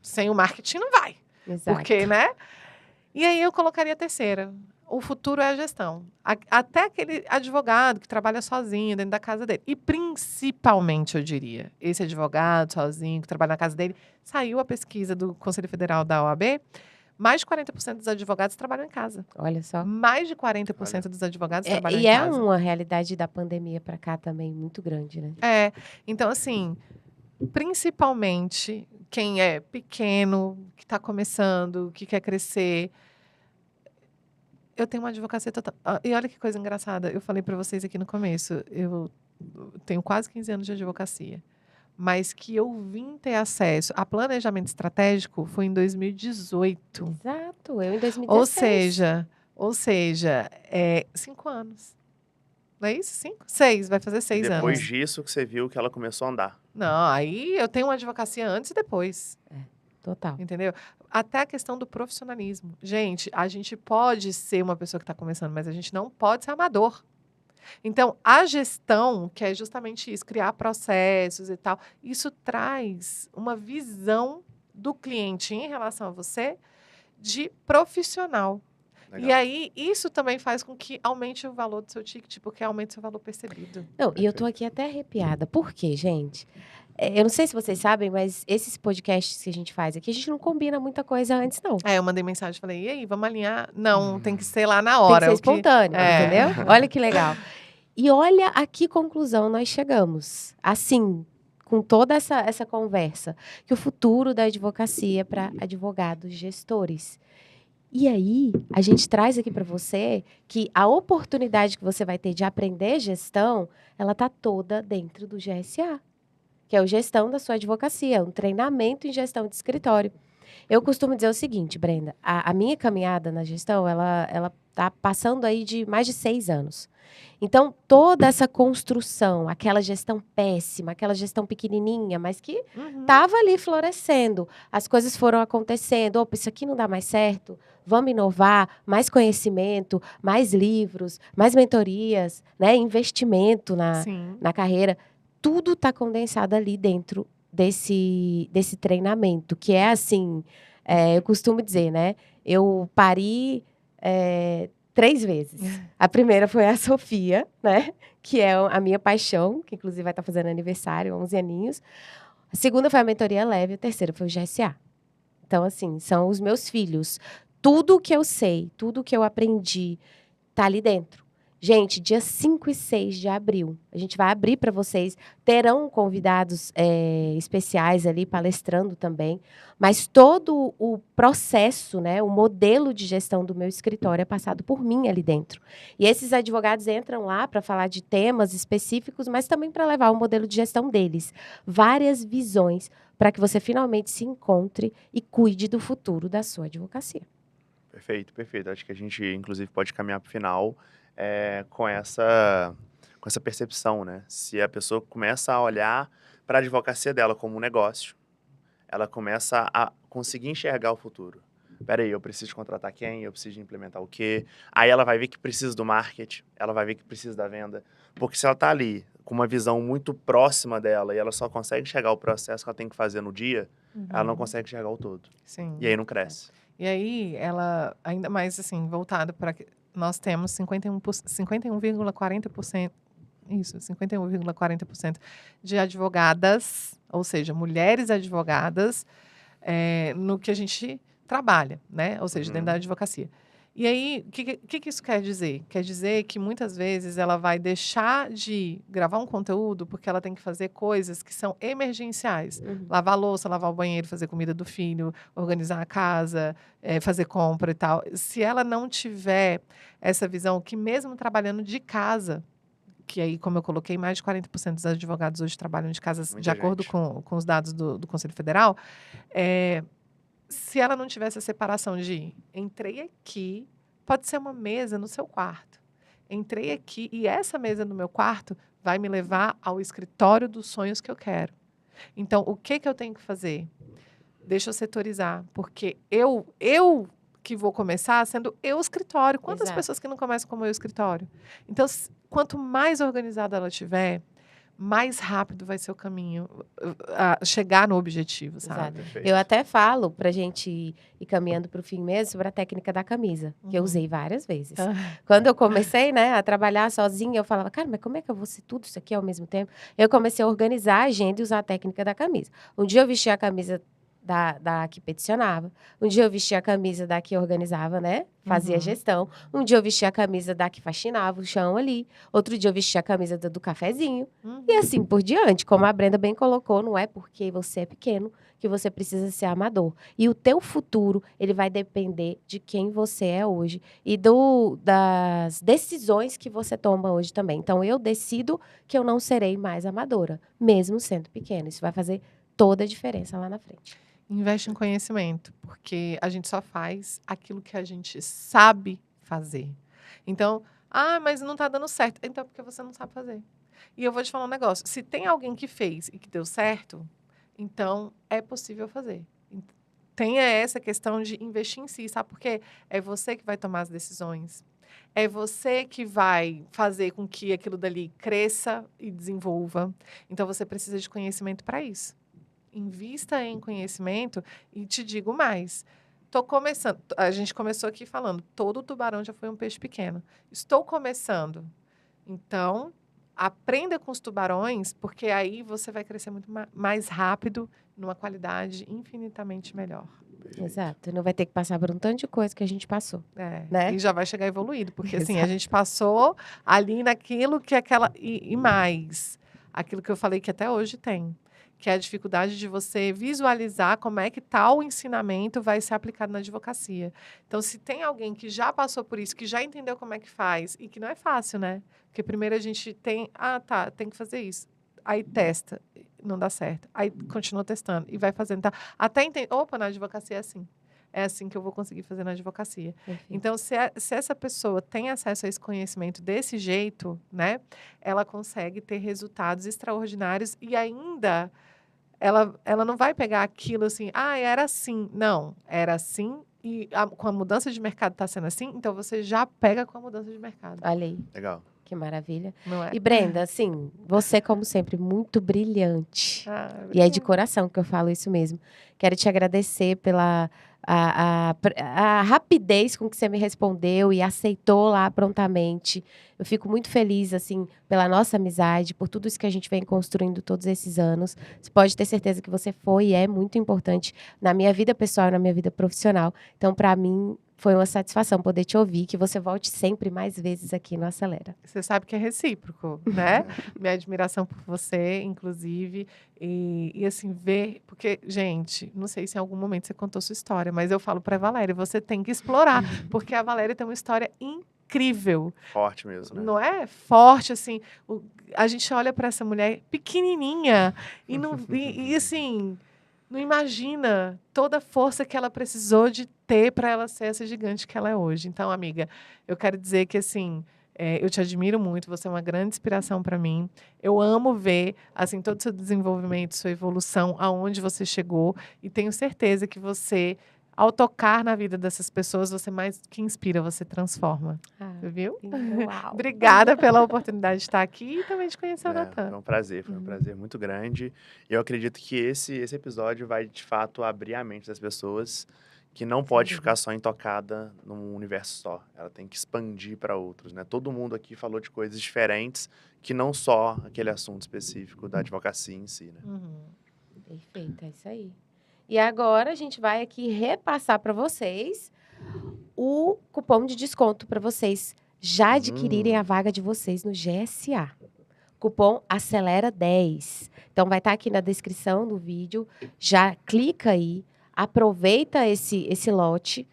Sem o marketing não vai. Exato. Porque, né? E aí eu colocaria a terceira. O futuro é a gestão. Até aquele advogado que trabalha sozinho dentro da casa dele. E principalmente, eu diria, esse advogado sozinho que trabalha na casa dele, saiu a pesquisa do Conselho Federal da OAB, mais de 40% dos advogados trabalham em casa. Olha só. Mais de 40% dos advogados trabalham em E é casa. uma realidade da pandemia para cá também muito grande, né? É. Então, assim, principalmente quem é pequeno, que está começando, que quer crescer. Eu tenho uma advocacia total. E olha que coisa engraçada. Eu falei para vocês aqui no começo. Eu tenho quase 15 anos de advocacia. Mas que eu vim ter acesso a planejamento estratégico foi em 2018. Exato, eu em 2016. Ou seja, 5 anos. Não é isso? 5? 6, vai fazer 6 anos. Depois disso que você viu que ela começou a andar. Não, aí eu tenho uma advocacia antes e depois. Total. Entendeu? Até a questão do profissionalismo. Gente, a gente pode ser uma pessoa que está começando, mas a gente não pode ser amador. Então, a gestão, que é justamente isso, criar processos e tal, isso traz uma visão do cliente em relação a você de profissional. Legal. E aí, isso também faz com que aumente o valor do seu ticket, porque aumenta o seu valor percebido. Não, e eu tô aqui até arrepiada. Por quê, gente? Eu não sei se vocês sabem, mas esses podcasts que a gente faz aqui, a gente não combina muita coisa antes, não. Eu mandei mensagem, falei, e aí, vamos alinhar? Não, tem que ser lá na Tem hora. que ser espontâneo, entendeu? Olha que legal. E olha a que conclusão nós chegamos. Assim, com toda essa conversa, que o futuro da advocacia é para advogados gestores. E aí, a gente traz aqui para você que a oportunidade que você vai ter de aprender gestão, ela tá toda dentro do GSA, que é o Gestão da Sua Advocacia, um treinamento em gestão de escritório. Eu costumo dizer o seguinte, Brenda, a minha caminhada na gestão, ela tá passando aí de mais de 6 anos. Então, toda essa construção, aquela gestão péssima, aquela gestão pequenininha, mas que estava ali florescendo, as coisas foram acontecendo, opa, isso aqui não dá mais certo, vamos inovar, mais conhecimento, mais livros, mais mentorias, né, investimento na carreira, tudo está condensado ali dentro desse treinamento, que é assim, eu costumo dizer, né, eu pari 3 vezes. A primeira foi a Sofia, né? Que é a minha paixão, que inclusive vai estar fazendo aniversário, 11 aninhos. A segunda foi a mentoria leve, a terceira foi o GSA. Então, assim, são os meus filhos. Tudo que eu sei, tudo que eu aprendi, tá ali dentro. Gente, dia 5 e 6 de abril, a gente vai abrir para vocês, terão convidados especiais ali, palestrando também, mas todo o processo, né, o modelo de gestão do meu escritório é passado por mim ali dentro. E esses advogados entram lá para falar de temas específicos, mas também para levar o modelo de gestão deles. Várias visões para que você finalmente se encontre e cuide do futuro da sua advocacia. Perfeito, perfeito. Acho que a gente, inclusive, pode caminhar para o final com essa percepção, né? Se a pessoa começa a olhar para a advocacia dela como um negócio, ela começa a conseguir enxergar o futuro. peraí, eu preciso de contratar quem? Eu preciso de implementar o quê? Aí ela vai ver que precisa do marketing, ela vai ver que precisa da venda. Porque se ela tá ali com uma visão muito próxima dela e ela só consegue enxergar o processo que ela tem que fazer no dia, ela não consegue enxergar o todo. Sim. E aí não cresce. E aí, ela, ainda mais assim, voltada para... Nós temos 51,40%, isso, 51,40% de advogadas, ou seja, mulheres advogadas, no que a gente trabalha, né? Ou seja, dentro da advocacia. E aí, o que isso quer dizer? Quer dizer que muitas vezes ela vai deixar de gravar um conteúdo porque ela tem que fazer coisas que são emergenciais. Lavar a louça, lavar o banheiro, fazer comida do filho, organizar a casa, fazer compra e tal. Se ela não tiver essa visão que mesmo trabalhando de casa, que aí, como eu coloquei, mais de 40% dos advogados hoje trabalham de casa, de acordo com os dados do Conselho Federal, se ela não tivesse a separação de entrei aqui, pode ser uma mesa no seu quarto. Entrei aqui e essa mesa no meu quarto vai me levar ao escritório dos sonhos que eu quero. Então, o que eu tenho que fazer? Deixa eu setorizar, porque eu que vou começar sendo eu o escritório. Quantas Exato. pessoas que não começam como eu o escritório? Então, quanto mais organizada ela tiver, mais rápido vai ser o caminho a chegar no objetivo, sabe? Exato. Eu até falo pra gente ir caminhando pro fim mesmo sobre a técnica da camisa, que eu usei várias vezes. Quando eu comecei, né, a trabalhar sozinha, eu falava, cara, mas como é que eu vou ser tudo isso aqui ao mesmo tempo? Eu comecei a organizar a agenda e usar a técnica da camisa. Um dia eu vestia a camisa da que peticionava. Um dia eu vestia a camisa da que organizava, né? Fazia gestão. Um dia eu vestia a camisa da que faxinava o chão ali. Outro dia eu vestia a camisa do cafezinho. E assim por diante. Como a Brenda bem colocou, não é porque você é pequeno que você precisa ser amador. E o teu futuro, ele vai depender de quem você é hoje e das decisões que você toma hoje também. Então, eu decido que eu não serei mais amadora, mesmo sendo pequena. Isso vai fazer toda a diferença lá na frente. Investe em conhecimento, porque a gente só faz aquilo que a gente sabe fazer. Então, mas não está dando certo. Então, é porque você não sabe fazer. E eu vou te falar um negócio. Se tem alguém que fez e que deu certo, então é possível fazer. Tenha essa questão de investir em si, sabe? Porque é você que vai tomar as decisões. É você que vai fazer com que aquilo dali cresça e desenvolva. Então, você precisa de conhecimento para isso. Invista em conhecimento e te digo mais. Estou começando. A gente começou aqui falando, todo tubarão já foi um peixe pequeno. Estou começando. Então, aprenda com os tubarões, porque aí você vai crescer muito mais rápido, numa qualidade infinitamente melhor. Exato. Não vai ter que passar por um tanto de coisa que a gente passou. Né? E já vai chegar evoluído, porque assim, a gente passou ali naquilo que aquela. E mais. Aquilo que eu falei que até hoje tem. Que é a dificuldade de você visualizar como é que tal ensinamento vai ser aplicado na advocacia. Então, se tem alguém que já passou por isso, que já entendeu como é que faz, e que não é fácil, né? Porque primeiro a gente tem, tem que fazer isso. Aí testa, não dá certo. Aí continua testando e vai fazendo. Tá? Até entender, na advocacia é assim. É assim que eu vou conseguir fazer na advocacia. Perfeito. Então, se essa pessoa tem acesso a esse conhecimento desse jeito, né? Ela consegue ter resultados extraordinários e ainda... Ela não vai pegar aquilo assim, era assim. Não, era assim e com a mudança de mercado está sendo assim, então você já pega com a mudança de mercado. Olha aí. Legal. Que maravilha. Não é? E Brenda, assim, você, como sempre, muito brilhante. E é de coração que eu falo isso mesmo. Quero te agradecer pela a rapidez com que você me respondeu e aceitou lá prontamente. Eu fico muito feliz, assim, pela nossa amizade, por tudo isso que a gente vem construindo todos esses anos. Você pode ter certeza que você foi e é muito importante na minha vida pessoal e na minha vida profissional. Então, para mim, foi uma satisfação poder te ouvir, que você volte sempre mais vezes aqui no Acelera. Você sabe que é recíproco, né? Minha admiração por você, inclusive, e assim, ver... Porque, gente, não sei se em algum momento você contou sua história, mas eu falo para a Valéria, você tem que explorar, porque a Valéria tem uma história incrível. Forte mesmo, né? Não é? Forte, assim. A gente olha para essa mulher pequenininha e assim... Não imagina toda a força que ela precisou de ter para ela ser essa gigante que ela é hoje. Então, amiga, eu quero dizer que, assim, eu te admiro muito, você é uma grande inspiração para mim. Eu amo ver, assim, todo o seu desenvolvimento, sua evolução, aonde você chegou. E tenho certeza que você, ao tocar na vida dessas pessoas, você mais que inspira, você transforma. Ah, Viu? uau. Obrigada pela oportunidade de estar aqui e também de conhecer o Foi Natan. um prazer, foi um prazer muito grande. E eu acredito que esse episódio vai, de fato, abrir a mente das pessoas que não pode ficar só intocada num universo só. Ela tem que expandir para outros, né? Todo mundo aqui falou de coisas diferentes que não só aquele assunto específico da advocacia em si, né? Perfeito, é isso aí. E agora a gente vai aqui repassar para vocês o cupom de desconto para vocês já adquirirem a vaga de vocês no GSA. Cupom Acelera10. Então vai estar aqui na descrição do vídeo. Já clica aí, aproveita esse lote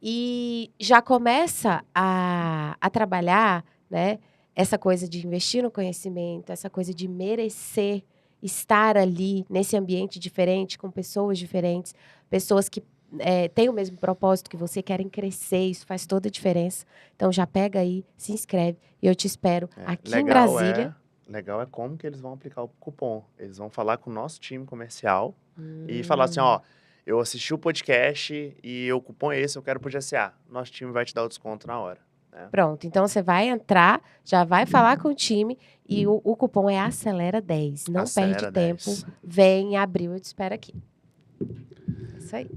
e já começa a trabalhar, né, essa coisa de investir no conhecimento, essa coisa de merecer estar ali nesse ambiente diferente, com pessoas diferentes, pessoas que têm o mesmo propósito que você, querem crescer, isso faz toda a diferença. Então já pega aí, se inscreve e eu te espero aqui em Brasília. Legal é como que eles vão aplicar o cupom. Eles vão falar com o nosso time comercial e falar assim, ó, eu assisti o podcast e o cupom é esse, eu quero pro GSA. Nosso time vai te dar o desconto na hora. Né? Pronto, então você vai entrar, já vai falar com o time e o cupom é Acelera10. Não perde tempo, vem em abril, eu te espero aqui. É isso aí.